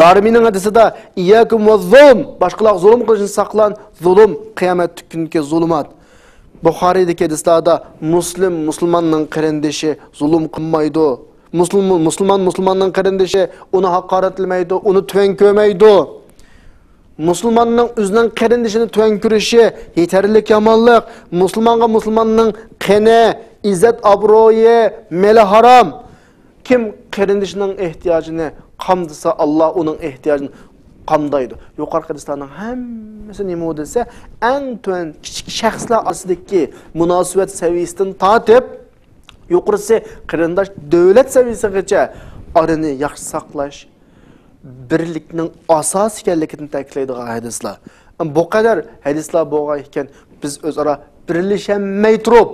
Speaker 2: Darimining hadisida iyyakum vaz-zulm, boshqalar zulm qilishdan saqlan. Zulm qiyomat kunidagi zulmat. Buxoriydagi hadislarda musulmonning qarindoshi zulm qilmaydi. Musulmonning qarindoshi uni haqoratlamaydi, uni tuvan ko'rmaydi. Musulmonning o'zining qarindishini tuvan ko'rishi yetarlik yomonlik. Musulmonning qani, izzat, obro'yi, meli harom. Kim qarindishining ehtiyojini qamdisa, Allah onun ehtiyacını qandaydı. Yuqorqi hadislarning hammasi nima desa, eng to'n kichik shaxslar orasidagi munosabat saviyasidan tortib, yuqorisi qarindosh davlat saviyasigacha orani yaxshi saqlash birlikning asosi ekanligini ta'kidlaydigan hadislar. Bu qadar hadislar bo'lgan ekan, biz o'zaro birlashamay turib,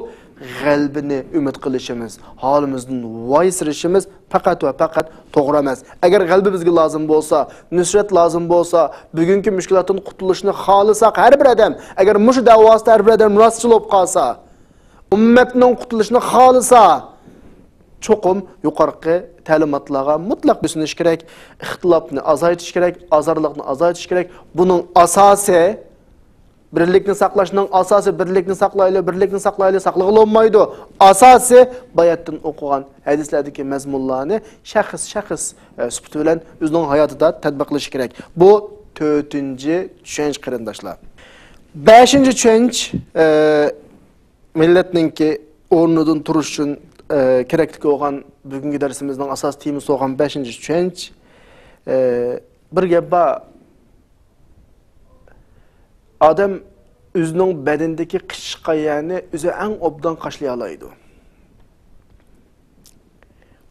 Speaker 2: g'albini umid qilishimiz, holimizdan voysirishimiz faqat va faqat to'g'ri emas. Agar g'albi bizga lozim bo'lsa, nusrat lozim bo'lsa, bugungi mushkulotdan qutulishni xohlasak har bir odam, agar mush davosida har bir odam rostchil bo'lib qolsa, ummatning qutulishini xohlasa, cho'qim yuqorqi ta'limotlarga mutlaq bo'ysunish kerak, ixtilofni azaytish kerak, azarliqni azaytish kerak. Buning asosi birlikni saqlashning asosi birlikni saqlayli saqlag'ili olmaydi. Asosi bayatdan o'qigan hadislardagi mazmunlarni shaxs sifati bilan o'zining hayotida tatbiq qilish kerak. Bu 4-tushunch qarindoshlar. 5-tushunch millatninki o'rnidan turish uchun kerakli bo'lgan bugungi darsimizning asos temasi bo'lgan 5-tushunch bir gap bor. Adam o'zining badandagi qishqayani o'zi eng obdan qashlay oladi.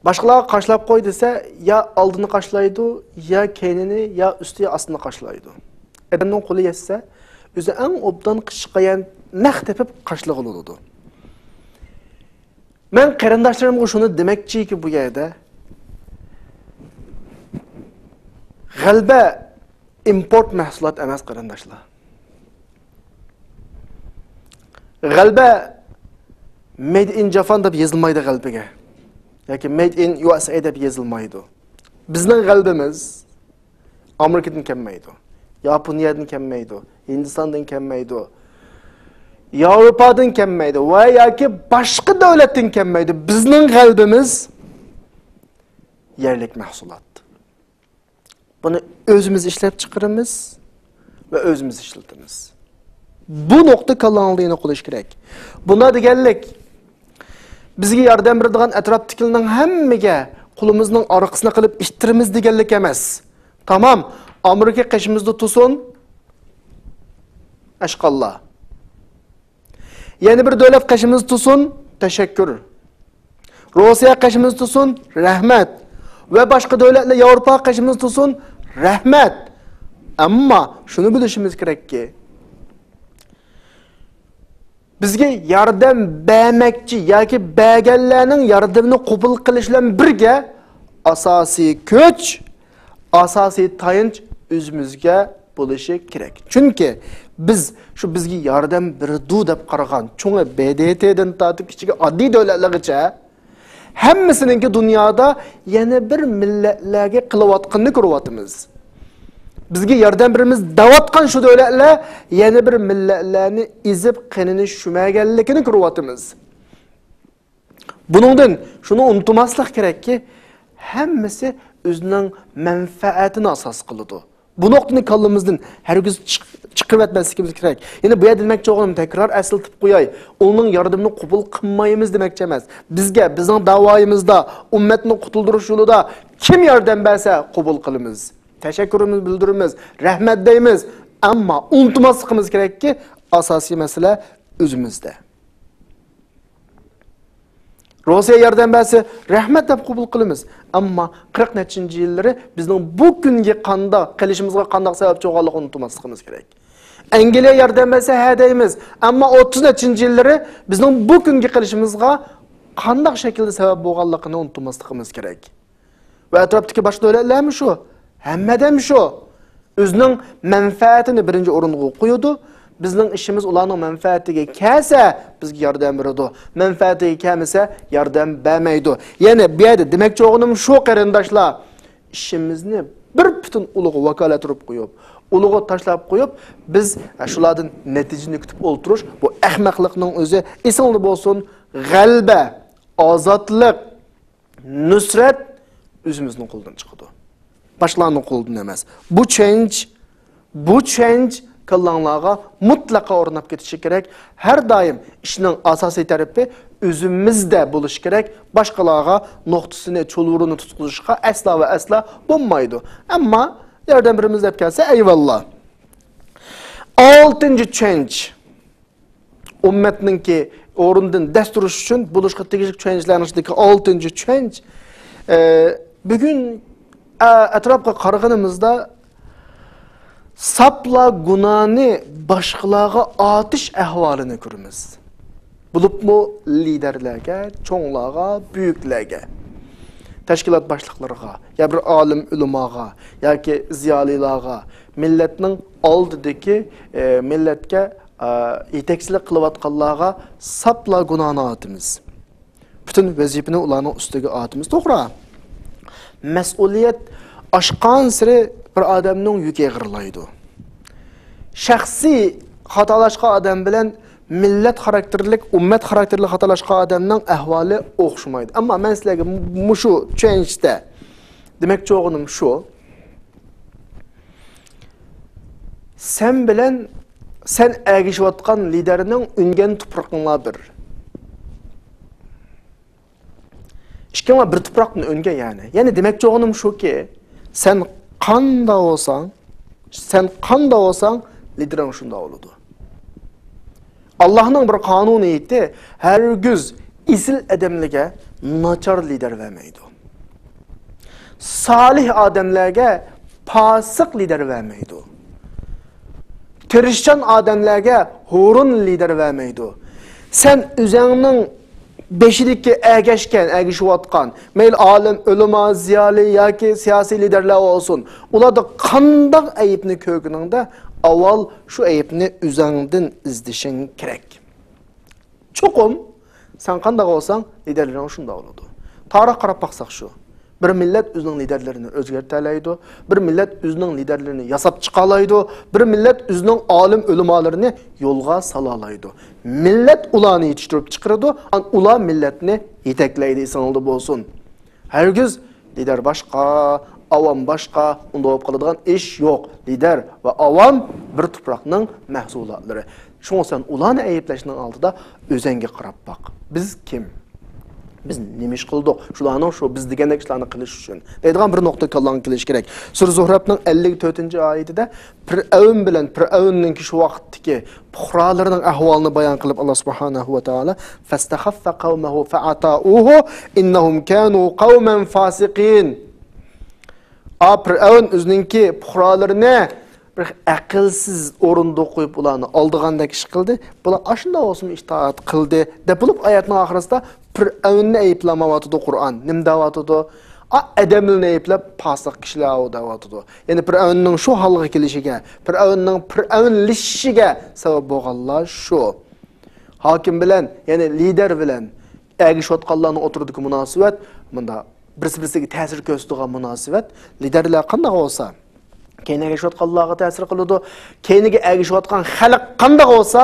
Speaker 2: Boshqalar qashlab qo'y desa, ya oldini qashlaydi, ya keynini, ya usti ostini qashlaydi. Adamning qo'li yetsa, o'zi eng obdan qishqayan naq tepib qashlab oladi. Men qarindoshlarimga shuni demoqchiki bu yerda g'alba import mahsulot emas qarindoshlar. G'alba made in Japan deb yozilmaydi g'albaga. Yoki made in USA deb yozilmaydi. Bizning g'albimiz Amerikadan kelmaydi, Yaponiyadan kelmaydi, Hindistondan kelmaydi, Yevropadan kelmaydi va yoki boshqa davlatdan kelmaydi. Bizning g'albimiz yerlik mahsulot. Buni o'zimiz ishlab chiqaramiz va o'zimiz ishlatamiz. Bu nokta kallanlığını qilish kerak. Buna deganlik bizga yordam beradigan atrofdagilarning hammaga qo'limizning orqasini qilib ishtirimiz deganlik emas. Tamam, Amerika qishimizda tursin. Ashqallah. Yana bir davlat qishimiz tursin. Tashakkur. Rossiya qishimiz tursin. Rahmat. Va boshqa davlatlar Yevropa qishimiz tursin. Rahmat. Ammo shuni bilishimiz kerakki, bizga yordam bermoqchi yoki berganlarning yordamini qabul qilish bilan birga asosiy kuch, asosiy tayanch o'zimizga bo'lishi kerak. Chunki biz shu bizga yordam berdi deb qaragan cho'nga BDTdan tortib kichik oddiy davlatlargacha hammasininki dunyoda yana bir millatlarga qilayotganini ko'ryapmiz. Bizga yordam berimiz davatgan shu davlatlar yana bir millatlarni izib qanini shumaganligini ko'ryapmiz. Buningdan shuni unutmaslik kerakki, hammasi o'zining manfaatini asos qiladi. Bu nuqtani kallamizdan hargiz chiqarib etmasligimiz kerak. Ya'ni bu yerda demoqchi o'g'lim takror aslatib qo'yay. Uning yordamini qabul qilmaymiz demoqchi emas. Bizga bizning da'voyimizda ummatni qutuldirish yo'lida kim yordam bersa qabul qilamiz. Teşekkürümüz bildirimiz, rahmet deyimiz. Ama unutmasligimiz kerakki, asosiy masala o'zimizda. Rossiya yordam bersa, rahmat deb qabul qilamiz. Ammo 40-yillari bizning bu kunga qanday qilishimizga qanday sababchi bo'lganligini unutmasligimiz kerak. Angliya yordam bersa, ha deymiz. Ammo 30-yillari bizning bu kunga qilishimizga qanday shaklda sabab bo'lganligini unutmasligimiz kerak. Va atrofdagi boshqa davlatlarmi shu? Hammadan shu. O'zining manfaatini birinchi o'ringa qo'yadi. Bizning ishimiz ularning manfaatiga kelsa, bizga yordam beradi. Manfaatiga kelmasa, yordam bermaydi. Ya'ni bu yerda demoqchi o'g'lim shu qarindoshlar, ishimizni bir butun ulug' vakolat turib qo'yib, ulug'i tashlab qo'yib, biz shulardan natijani kutib o'ltirish, bu ahmoqlikning o'zi. Esingizda bo'lsin, g'alaba, ozodlik, nusrat o'zimizning qo'ldan chiqadi. Başlarının qo'lidan emas. Bu change kallanglarga mutlaqo o'rnab ketishi kerak. Har doim ishning asosiy tarafi o'zimizda bo'lishi kerak. Boshqalarga nuqtasini, cho'lurini tutqizishga asla va asla bo'lmaydi. Ammo Derden birimiz hep gelse eyvallah. 6. change. Ümmetninki orundan desturuş için buluşqa tegishli change'larningdagi 6. change. Bugün etrafga qaraganimizda sapla gunani başqalarga atish ahvolini ko'ramiz. Bulupmu liderlerge, çoğunlarga, büyüklerge, teşkilat başlıklarına, ya bir alim ulumağa, ya ki ziyalilarga, milletinin aldıdaki milletke yeteksilik kılıvatkallarga sapla günahını atımız. Bütün vazifini ulanın üstüge atımız. Doğru. Mesuliyet aşkan sıra bir adamın yükü eğirlaydı. Şahsi hatalaşka adam bilen millet karakterlik, ümmet karakterlik hatalaşka adamın ahvali oxşumaydı. Ama men sizlerge muşu change'de demek çoğunum şu. Sen bilen sen ergişivatkan liderinin üngen tupraqına bir. İşkema bir tupraqın önge yani. Yani demek çoğunum şu ki sen kanda olsan liderin şunda oludu. Allah'ın bir kanunu etti. Her güz isil edemlige naçar lider vermeydi. Salih ademlerge pasık lider vermeydi. Tirişcan ademlerge hurun lider vermeydi. Sen üzerinin beşidiki ergeşivatkan, meyil alim, ölüma, ziyali, ya ki siyasi liderler olsun. Ula kandak ayıpını kökününde aval şu ayıpını üzerinden izdişin gerek. Çokum, sen kandak olsan liderlerin şunda olurdu. Tarih qarab baksak şu. Bir millet özünün liderlerini özgertelaydı, bir millet özünün liderlerini yasap çıqalaydı, bir millet özünün alim ölümalarını yolga salalaydı. Millet ulanı yetiştirip çıqırdı, ula milletini yetekleydi sanıldı bolsun. Hergiz lider başka, avam başka, onda olup kalıdığan iş yok. Lider ve avam bir tupraqның mahsulatları. Şoň sen ulanı ayıplaşının altıda özenge qarab bak. Biz kim? Biz nemish qildik? Shularning shu biz degandek ishlarni qilish uchun. Deydigan bir nuqta kallan qilish kerak. Sura Zuhrabning 54-oyatida Fir'avn bilan Fir'avnning shu vaqtdagi puhralarining ahvolini bayon qilib Alloh subhanahu va taolo fastakhaffa qawmahu fa'ata'uhu innahum kanu qawman fasiqin. Fir'avn o'zininki puhralarini bir aqlsiz o'rinda qo'yib ularni oldigandek ish qildi. Bular ashunda olsun itoat qildi deb bo'lib oyatning oxirisida Fir'avnni ayıplamawatıdı Qur'an. Nim davatıdı? Adamlarni ayıplab pasiq kishilar davatıdı. Yani Fir'avnning şu halga kelişiga, Fir'avnlishiga sabab bo'lganlar şu. Hokim bilan, yani lider bilan ergishayotganlarni o'tirdiku munosabat, bunda birisi-birisiga ta'sir ko'rsatadigan munosabat, liderlar qanday bo'lsa keyingi ergishayotganlarga ta'sir qiladi. Keyingi ergishayotgan xalq qanday bo'lsa,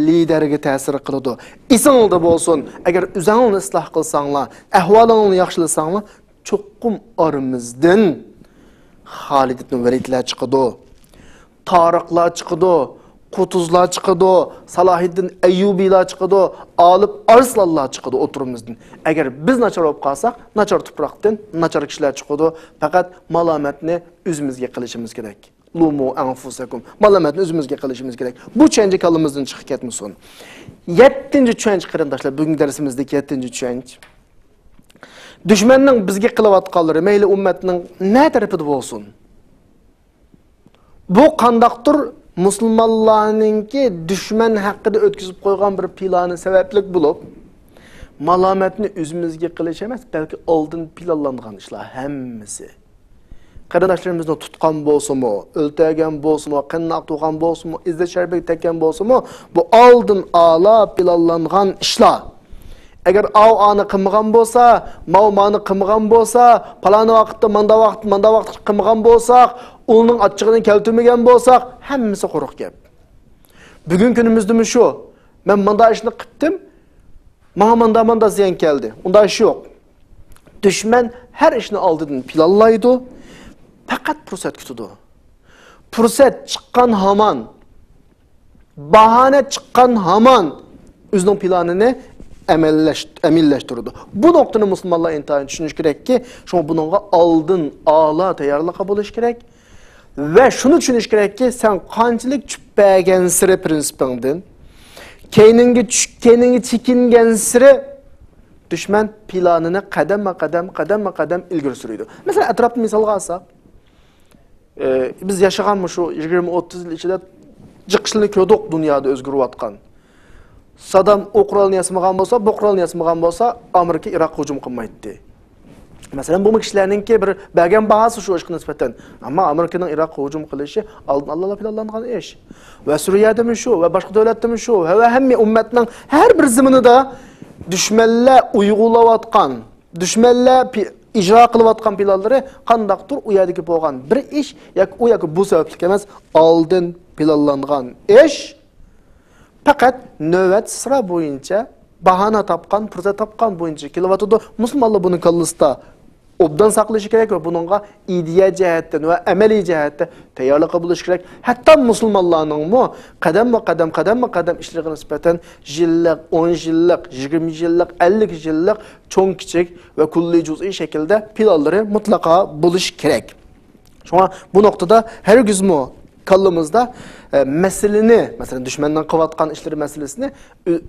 Speaker 2: liderga ta'sir qiladi. Esingizda bo'lsin, agar o'zingizni isloh qilsanglar, ahvolingizni yaxshilasanglar, cho'qqum orimizdan Xolid ibn Validlar chiqadi, Tariqlar chiqadi, Qutuzlar chiqadi, Salohiddin Ayyubiylar chiqadi, Olib Arslanlar chiqadi o'tirimizdan. Agar biz nachar bo'lib qolsak, nachar tuproqdan nachar kishilar chiqadi. Faqat malomatni o'zimizga qilishimiz kerak. Lumu anfusakum. Malomatni o'zimizga qilishimiz kerak. Bu change kalimizdan chiqib ketmasin. 7-change qarindoshlar, bugungi darsimizdagi 7-change. Dushmanning bizga qilayotganlari, mayli ummatning ne tarafida bo'lsin. Bu qandaqdir Müslümanlarınki düşman hakkında ötküzüp koygan bir planı sebeplik bulup malametini özümüzge qilish emas, belki oldin planlangan işler hemmisi. Qarindoshlarimizni tutgan bo'lsa-mu, o'ltirgan bo'lsa-mu, qannoq tugan bo'lsa-mu, izda sharbek tekkan bo'lsa-mu, bu oldin ala planlangan ishlar. Agar ani qilmagan bo'lsa, mavmani qilmagan bo'lsa, palani vaqtda, manda vaqt qilmagan bo'lsak, uning achchig'ini keltirmagan bo'lsak, hammasi quruq gap. Bugun kunimizda shu. Men manda ishni qildim, manda ziyon keldi. Unda ish yo'q. Dushman har ishni oldidan planlaydi, faqat fursat kutadi. Fursat chiqqan hamon, bahona chiqqan hamon o'zining planini emilleştirdi. Bu noktada Müslümanlar intiharını düşünüş gerek ki, şuna bununla aldın, ala tayarlığa buluş gerek. Ve şunu düşünüş gerek ki sen qanchalik chüppägen sire prinsipingdin, keyningga chekingen sire düşman planını qadam ilgiri sürüydü. Mesela etrafta misalga alsak, biz yaşagan şu 20-30 yıl içinde jiqishni ko'rdik dunyoda o'zgarib atgan. Saddam o qurolni yasamagan bo'lsa, bu qurolni yasamagan bo'lsa, Amerika Iroqqa hujum qilmaydi. Masalan, bu kishilarningki bir bergan bahasi shu ishga nisbatan. Ammo Amerikaning Iroqqa hujum qilishi oldin Alloh planlangan ish. Va Suriyadami shu, va boshqa davlatdami shu, va hamma ummatning har bir ziminida dushmanlar uyg'ulayotgan, dushmanlar icra qılıbatqan planları qandaqdır u yerdagi bo'lgan bir ish yoki u yoki bu sababli emas, oldin planlangan ish. Faqat navbat sıra bo'yicha bahana topgan, fursat topgan bo'yicha kelyapti. Musulmonlar buni qallisda obdan saqlashi kerak va buningga ideya jihatdan va amaliy jihatdan tayyorlik bo'lishi kerak. Hatto musulmonlarning mu qadam ishlariga nisbatan yillik, 10 yillik, 20 yillik, 50 yillik cho'ng kichik va kulli juz'iy shaklda planlari mutlaqo bo'lishi kerak. Shunga bu nuqtada hargizmi kallamızda meseleni, mesela düşmandan qılatqan işleri meselesini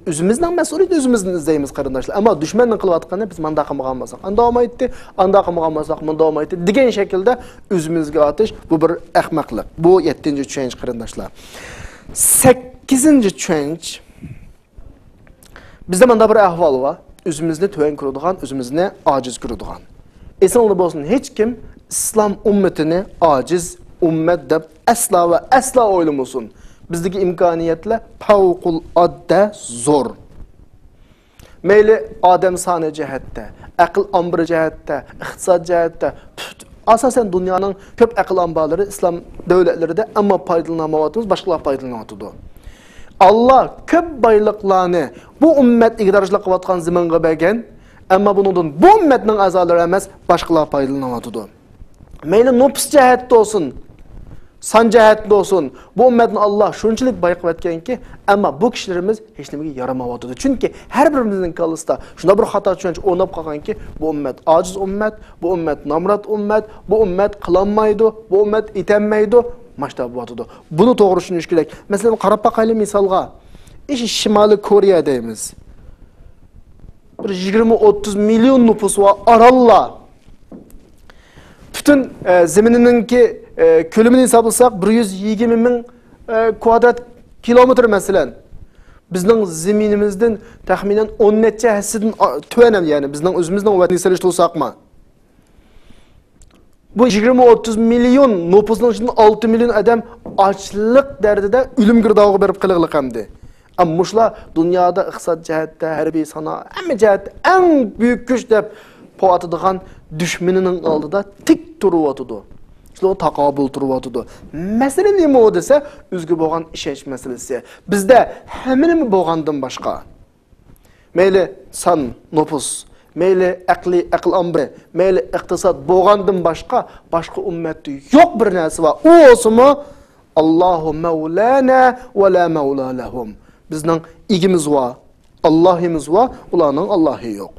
Speaker 2: özümüzden mesuliyet özümüzden izleyimiz qarindoshlar. Ama düşmandan qılatqanı biz manda qılmagan bolsak, anda olmaydı, anda qılmagan bolsak, manda olmaydı degan şekilde özümüzge atış bu bir ahmaqlik. Bu 7-ci tushunch qarindoshlar. 8-ci tushunch bizde manda bir ahvol var. Özümüzni töven ko'radigan, özümüzni aciz ko'radigan. Esinli bo'lsin, hech kim islom ummatini aciz ummet deb asla ve asla o'ylamasın. Bizdeki imkoniyatlar favqulodda zo'r. Mayli odam soni jihatda, aql ombiri jihatda, iqtisod jihatda, asosan dunyoning ko'p aql omborlari islom davlatlarida ammo foydalanmayapmiz, boshqalar foydalanyapti. Allah ko'p boyliqlarni bu ummat ig'darchilik qilayotgan zamonga bergan, ammo bundan bu ummatning a'zolari emas, boshqalar foydalanyapti. Mayli nufs jihatda olsun, san jihatda olsun, bu ummatni Allah shunchalik boyqib etganki, ammo bu kishilarimiz hech nimaga yaramayapti. Chunki har birimizning qalbida shunday bir xato tushunch o'rnab qolganki, bu ummat ojiz ummat, bu ummat nomrod ummat, bu ummat qilolmaydi, bu ummat etanmaydi, mashtab bo'tadi. Buni to'g'ri tushunish kerak. Masalan, qarab boqaylik misolga. Shimoliy Koreya deymiz. Bir 20-30 milyon nüfus var arallah. Bütün zemininki kölümünü hesaplasak 120 bin kvadrat kilometre mesela. Bizning zeminimizden tahminen 10 necha hassidan tövenem yani bizning o'zimizning vatni selish to'saqma. Bu 20-30 milyon nüfusning içinde 6 milyon adam açlık derdida ölüm girdog'iga berib qilig'liq hamdi. Ammo shular dunyoda iqtisod jihatda, harbiy sanoat, hamma jihatda eng büyük kuch deb po'atadigan düşmanining oldida tik turibdi. Shular taqobil turibdi. Masala nima o desa, o'zga bo'lgan ishonch masalasi. Bizda hamma nima bo'lgandan boshqa. Mayli son, nüfus, mayli aql omri, mayli iqtisod bo'lgandan boshqa ummatda yo'q bir narsa bor. U o'simi Allohu Mevlana va la mevla lahum. Bizning igimiz var, Allah'imiz var, ularning Allohi yo'q.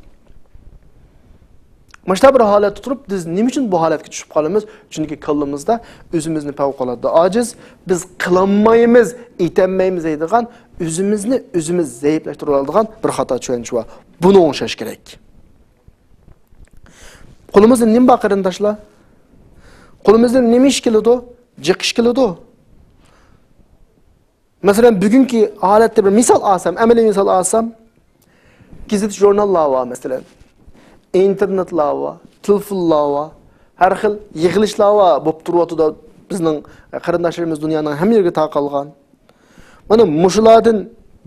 Speaker 2: Mana bir holat turib, biz nima uchun bu holatga tushib qolamiz? Chunki qalbimizda o'zimizni favqulodda ojiz, biz qilolmaymiz, etanmaymiz deydigan, o'zimizni o'zimiz zaiflashtirib oladigan bir xato tushunch bor. Buni o'nglash kerak. Qo'limizda nima bor qarindoshlar? Qo'limizda nima ish keladi? Jiqish keladi. Masalan, bugungi holatda bir misol olsam, amaliy misol olsam, gazet jurnallar var masalan. İnternetlar var, telefonlar var, har xil yig'ilishlar var, bo'lib turibdi. Bizning qarindoshlarimiz dunyoning hamma yerga tarqalgan. Mana mushulardan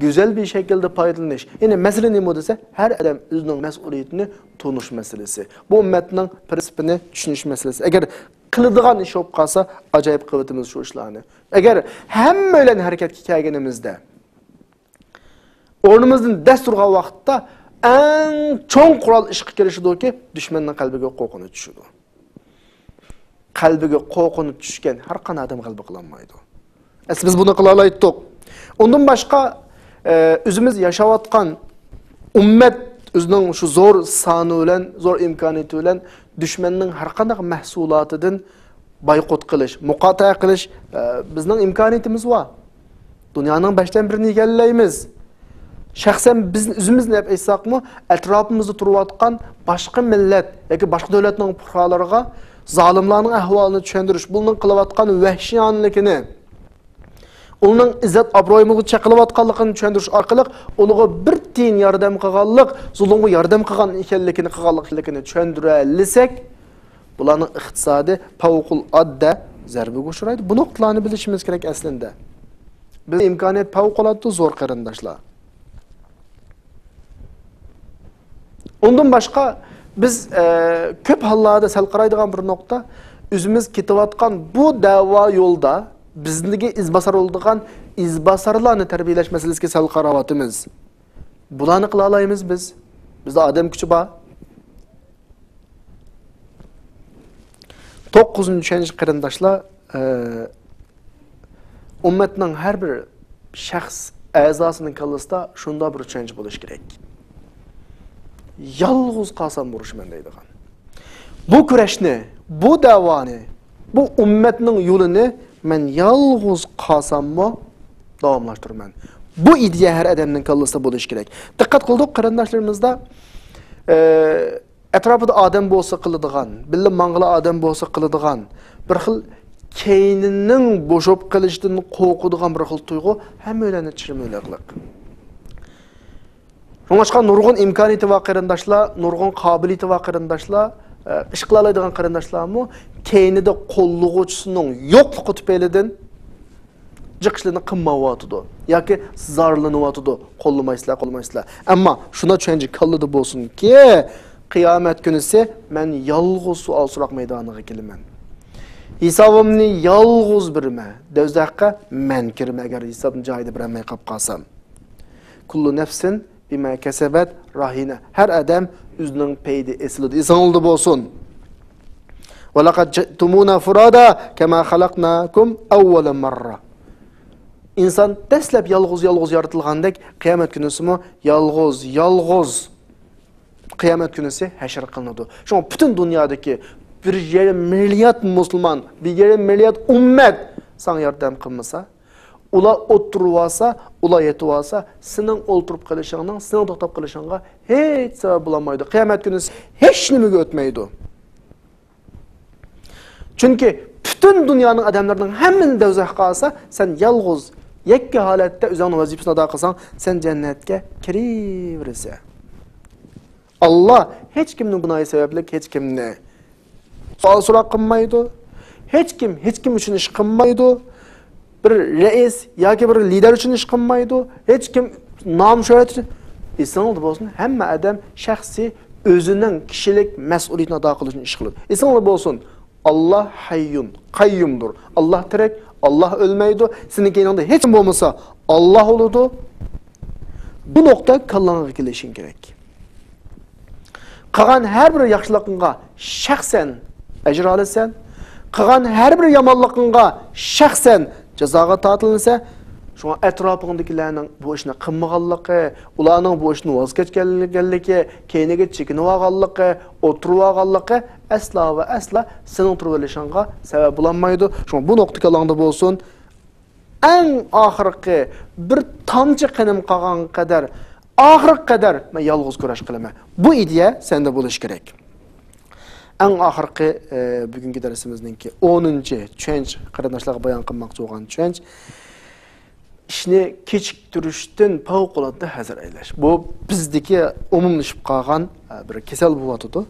Speaker 2: go'zal bir shaklda foydalanish. Ya'ni masala nima desa, har odam o'zining mas'uliyatini tunish masalasi. Bu ummatning prinsipini tushunish masalasi. Agar qiladigan ish bo'lib qolsa, ajoyib qilyapmiz shu ishlarni. Agar hamma bilan harakatga kelganimizda, o'rnimizdan dasturga vaqtda en çoğun kural işqi kelishidiki, düşmanning qalbiga qo'rqinch tushadi. Qalbiga qo'rqinch tushgan har qanday odam qalbi qilinmaydi. Biz buni qila oldik. Undan boshqa o'zimiz yashayotgan ummat o'zining shu zo'r soni bilan, zo'r imkoniyati bilan düşmanning har qanday mahsulotidan boykot qilish, muqotaa qilish bizning imkoniyatimiz bor. Dunyoning 5dan 1ni egallaymiz. Shaxsan biz o'zimizni deb aytsaqmi, atrofimizda turayotgan boshqa millat yoki boshqa davlatning fuqarolariga zolimlarning ahvolini tushuntirish, buning qilayotgan vahshiyonligini, uning izzat obro'yimizni chaqilayotganligini tushuntirish orqali ularga bir tiyin yordam qilganlik, zulmga yordam qilgan ekanligini tushuntiralisak, bularning iqtisodi favqulodda zarbaga uchraydi. Bu nuqtalarni bilishimiz kerak aslında. Biz imkoniyat favqulodda zo'r qarindoshlar. Ondan başqa biz ko'p hollarda sal qaraydigan bir nuqta, o'zimiz ketayotgan bu da'vo yo'lda bizniki izbasar bo'ladigan izbasarlarni tarbiyalash masalasiga sal qarayapmiz. Bularni qila olamiz biz. Bizda odam kuchi bor. 9-chi qarindoshlar, ummatning har bir shaxs a'zosining kallasida shunday bir tushuncha bo'lishi kerak. Yalğız qalsam vuruşman deydigan. Bu kurashni, bu davoni, bu ummatning yo'lini men yalğız qalsammi davomlashtiraman. Bu ideya har odamning kallasida bo'lishi kerak. Diqqat qildik qarindoshlarimizda atrofida odam bo'lsa qiladigan, billa mang'ila odam bo'lsa qiladigan bir xil keynining bo'shab qilishdan qo'rqadigan bir xil tuyg'u hammalarni chirmiliqliq. Şoňaşqa nurgun imkaniyeti va qarindoshlar, nurgun qobiliyati va qarindoshlar, ish qila oladigan qarindoshlarmi keynida qo'llug'uvchisining yo'qligi tufaylidan jiqishlarni qilmayotdi yoki zarlanyotdi, qo'llamaysizlar. Ammo shuna tushuncha kallada bo'lsin-ki, qiyomat kunisi men yolg'iz savol so'roq maydoniga kelaman. Hisobimni yolg'iz birma, do'zaxga men kirma agar hisobni joyida biramay qolib qolsam. Kullu nafsin bima kasabat rahina. Her adam özünün peydi esildi. İsanıldı bolsun. Ve laqad ji'tumuna furada kema halaqnakum awwala marra. İnsan dəslab yalğız yaratılğandek qiyamet günüsü yalğız qiyamet günüsü həşr qılındı. Şoň bütün dünyadaki 1,5 milyar Müslüman, 1,5 milyar ümmet sana yardım qılmasa, ula oturuvasa, ula yetuasa, senin oturup kalışandan, senin toktap kalışanga hiç sebep bulamaydı. Kıyamet günü hiç nimege ötmeydi. Çünkü bütün dünyanın adamlarının hemini devzah kalsa, sen yalğız, yekki halette üzerine vazifesine ada kalsan, sen cennetke kiriverirse. Allah hiç kimnin günahı sebeplik, hiç kimne sual sorak kılmaydı. Hiç kim için iş kılmaydı. Bir reis yoki bir lider uchun ish qilmaydi, hech kim nom shuhrat uchun esingizda bo'lsin, hamma odam shaxsiy o'zining kishilik mas'uliyatini ado qilishni ish qiladi. Esingizda bo'lsin, Alloh hayyun, qayyumdur. Alloh tirik, Alloh o'lmaydi. Sening keyiningda hech kim bo'lmasa, Alloh bo'ladi. Bu nuqta kallangga kelishing kerak. Qilgan har bir yaxshiligingga shaxsan ajr olasan, qilgan har bir yomonligingga shaxsan jazoga tortilsa, şoňa atrofingdagilarning bu ishni qilmaganligi, ularning bu ishni voz kechganligi, keyniga chekinib olganligi, o'tirib olganligi asla va asla sening turib olishingga sabab bo'lmaydi. Şoňa bu nuqta kalangda bo'lsin. Eng oxirgi bir tomchi qinim qolgan qadar, oxirgi qadar men yolg'iz kurash qilaman. Bu ideya senda bo'lish kerak. En ahırki bugünkü dersimizdeki 10-chi tushunch qarindoshlarga bayon qilmoqchi bo'lgan tushunch ishni kechiktirishdan favqulodda hazar aylash. Bu bizdagi umumlashib qolgan bir kasal bo'lyapti.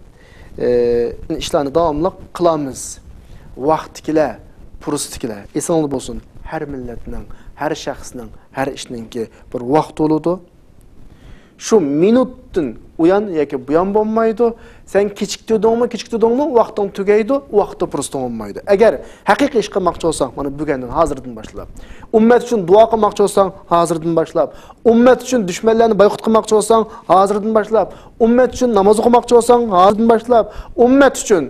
Speaker 2: Ishlarni davomli qilamiz. Vaqtkilar, fursatkilar esingizda bo'lsin. Har millatning, har shaxsning, har ishninki bir vaqt bo'ladi. Şu minutdan uyan yoki buyon bo'lmaydi. Sen kechiktirdingmi, vaqting tugaydi, vaqtda fursat olmaydi. Agar haqiqiy ish qilmoqchi bo'lsang, mana bugundan hozirdan boshlab, ummat uchun duo qilmoqchi bo'lsang, hozirdan boshlab, ummat uchun dushmanlarni boyqut qilmoqchi bo'lsang, hozirdan boshlab, ummat uchun namoz o'qimoqchi bo'lsang, hozirdan boshlab, ummat uchun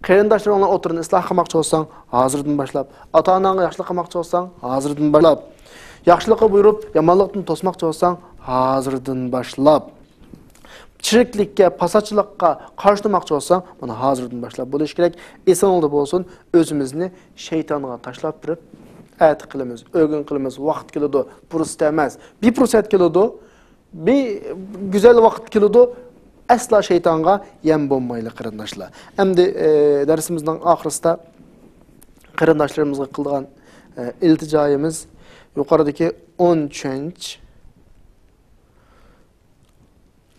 Speaker 2: qarindoshlaringni o'tirini isloh qilmoqchi bo'lsang, hozirdan boshlab, ota-onangga yaxshilik qilmoqchi bo'lsang, hozirdan boshlab, yaxshilikqa buyurib, yomonlikdan to'smoqchi bo'lsang, hozirdan boshlab, chiriklikka, pasachilikqa qarshi turmoqchi bo'lsang, buni hozirdan boshlab bo'lish kerak. Esingizda bo'lsin, o'zimizni shaytonga tashlab turib, ayt qilamiz, o'g'in qilamiz, vaqt keladi, fursat emas. Bir fursat keladi, bir go'zal vaqt keladi. Asla shaytonga yem bo'lmayli qarindoshlar. Endi darsimizning oxirisida qarindoshlarimizga qilgan iltijoyimiz yuqoridagi 13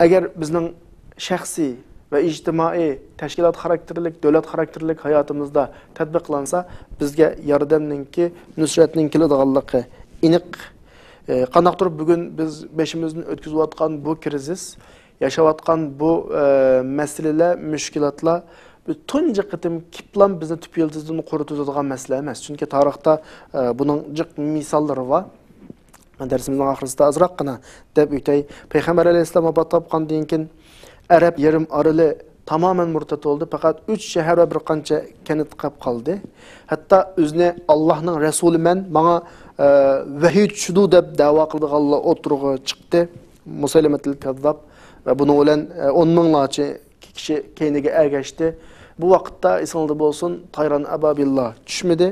Speaker 2: agar bizning shaxsiy va ijtimoiy tashkilot xarakterlik, davlat xarakterlik hayotimizda tatbiqlansa, bizga yordamninki, nusratning keladiganligi aniq. Qanaqdir bugun biz beshimizdan o'tkazayotgan bu krizis, yaşayotgan bu meseleler, müşkilatlar tunca qitim kiplam bizni tüp yıldızdan qurutadigan mesele emas. Çünkü tarixda bunun jiq misalları var. Dersimizin axirisida azroqgina deb o'tay. Payg'ambar alayhisalom vafot topgandan keyin Arab yarim oroli tamamen murtad oldu. Faqat 3 shahar va bir qancha kanit qolib qoldi. Hatto o'zini Allohning rasuli men menga vahiy tushdi deb da'vo qilganlar o'tirg'i chiqdi. Musaylamatul kazzab ve bunu olan 10 minglarcha kishi keyniga ergashdi. Bu vaqtda esingizda bo'lsin, Tayran ababillah tushmadi.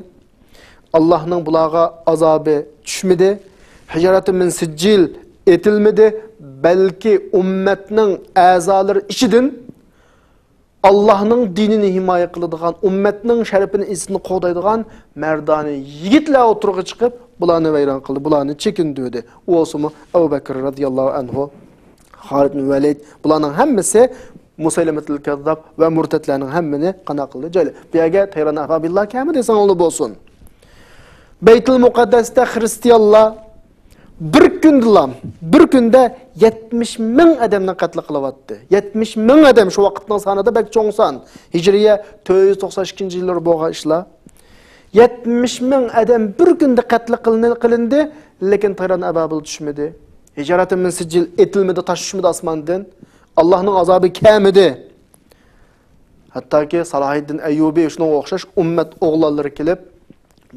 Speaker 2: Allohning bularga azobi tushmadi. Hijaratı min sijil etilmedi. Belki ummetning a'zolari ichidan Allah'ның dinini himoya qiladigan, ummetning sharafini isini qo'daydigan mardoni yigitlar o'tirg'i chiqib, bularni vayron qildi, bularni chekindidi. U o'simi Abu Bakr radhiyallohu anhu, Xolid ibn Valid, bularning hammasi Musaylamatul kazzab va murtadlarning hammani qana qildi. Joyli. Bu yerga Tayran ababillah kami desang oldu bo'lsin. Baytul Muqaddasda xristiyanlar bir kunda 70 ming adamni qatl qilyapti. 70 ming adam shu vaqtning sonida bak cho'ngsan. Hijriya 492-yillar bo'lgan ishlar. 70 ming adam bir kunda qatl qilindi, lekin Tayran ababil tushmadi. Hijaratı min sijil etilmedi, tashishmadi osmondan. Allohning azobi kamidi. Hattoki Salohiddin Ayyubi shunga o'xshash ummat o'g'lonlari kelib,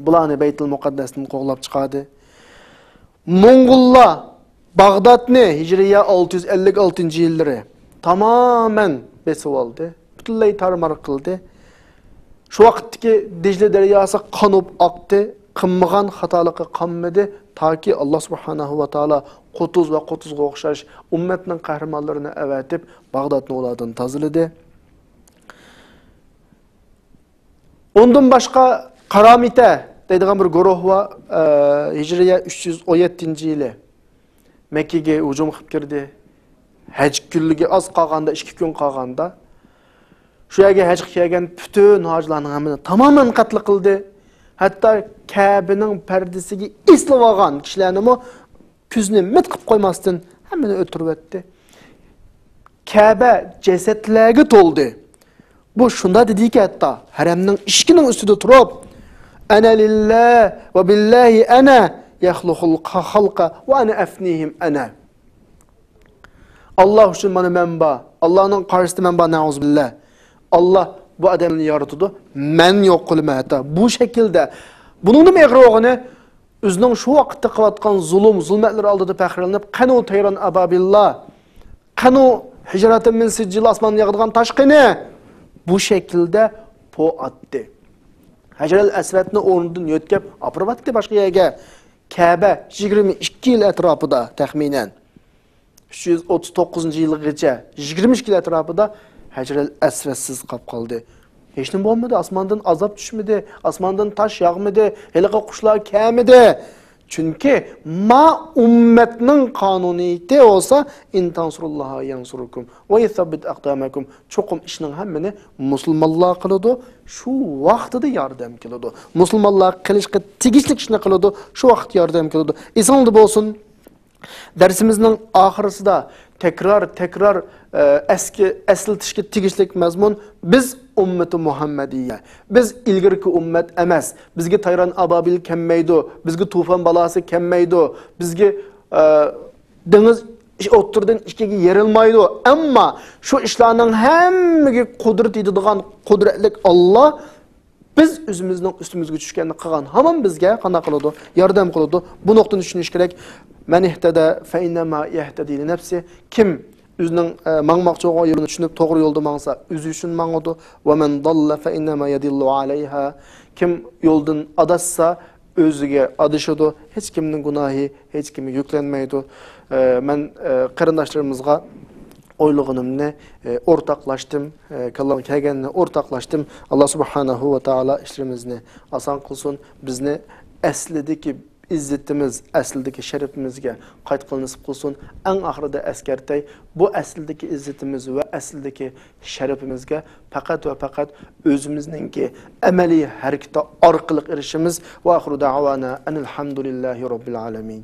Speaker 2: bularni Baytul Muqaddasdan qo'g'lab chiqadi. Mongollar Bag'dodni Hijriya 656-yillari tamamen besib oldi. Butunlay tarmar qildi. Shu vaqtdagi Dijla daryosi qonib oqdi, qilmagan xatolikqa qolmadi, toki Alloh subhanahu va taolo Qutuz va Qutuzga o'xshash ummatning qahramonlarini avatib Bag'dodni ulardan tozaladi. Ondan boshqa Qaramita deydigan bir guruh va Hijriya 317-yili Mekke'ge hujum qilib kirdi. Haj kunligi az qolganda, 2 kun qolganda shu yerga haj qilgan bütün hojilarning hammani tamamen qatl qildi. Hatto Ka'baning pardasiga islab olgan kishilarni ko'zni mit qilib qo'ymasdan hammani o'tirib o'tdi. Ka'ba jasadlarga to'ldi. Bu shunda dediki, hatto haramning ishkining ustida turib, ana lillah va billahi ana yakhluqul khalqa va ana afnihim ana. Allah uchun mana menba, Allohning qarshisida menba, nauzubillah. Allah bu adamni yaratdi, men yo'q qilma hatta. Bu shaklda buning nima ig'rog'ini o'zining shu vaqtda qilayotgan zulmatlar oldida faxrlanib, qanu Tayran ababillah, qanu hijratı min sijil osmonga yog'digan toshqini bu shaklda po atdi. Hajar al-Aswadni o'rnidan yo'tkab opirvatdi boshqa yerga. Ka'ba 22 yil atrofida taxminan 339-yilgacha 22 yil atrofida Hajar al-Aswadsiz qolib qoldi. Hech nima bo'lmadi, osmondan azob tushmadi, osmondan tosh yog'madi, heliqa qushlar kelmadi. Chunki ma ummatning qonuniyati olsa intansurulloha yansurukum va yuthabbit aqdamakum. Cho'qim ishning hammani musulmonlar qiladi, shu vaqtida yordam keladi. Musulmonlar qilishga tegishli ishni qiladi, shu vaqt yordam keladi. Esingizda bo'lsin, darsimizning oxirisida tekrar eslatishga tegishli mazmun biz ummati Muhammadiya. Biz ilgirki ummat emas. Bizga Tayran ababil kelmaydi, bizga tufon balasi kelmaydi, bizga dengiz o'tirdan ikkiga yerilmaydi. Ammo shu ishlarning hammaga qudrat etadigan qudratli Alloh biz o'zimizning ustimizga tushganini qilgan. Hamon bizga qana qiladi, yordam qiladi. Bu nuqtani tushunish kerak. Men ihtada fa innama yahtadi li nafsi. Kim o'zining mangmoqchi bo'lgan yo'lini tushunib to'g'ri yo'lda mangsa o'zi uchun mangadi. Va man dalla fa innama yadillu alayha. Kim yo'ldan adassa o'ziga adışıdı. Hech kimning gunohi hech kimga yuklanmaydi. Men qarindoshlarimizga o'ylaganimni o'rtoqlashdim, kallam kelganini o'rtoqlashdim. Alloh subhanahu va taolo ishlarimizni oson qilsin. Bizni aslidagi izzatimiz, aslidagi sharafimizga qaytqil nasib qilsin. Eng oxirida askartay, bu aslidagi izzatimiz va aslidagi sharafimizga faqat va faqat o'zimizningki amaliy harakat orqali erishimiz. Va oxiru da'vana alhamdulillahi robbil alamin.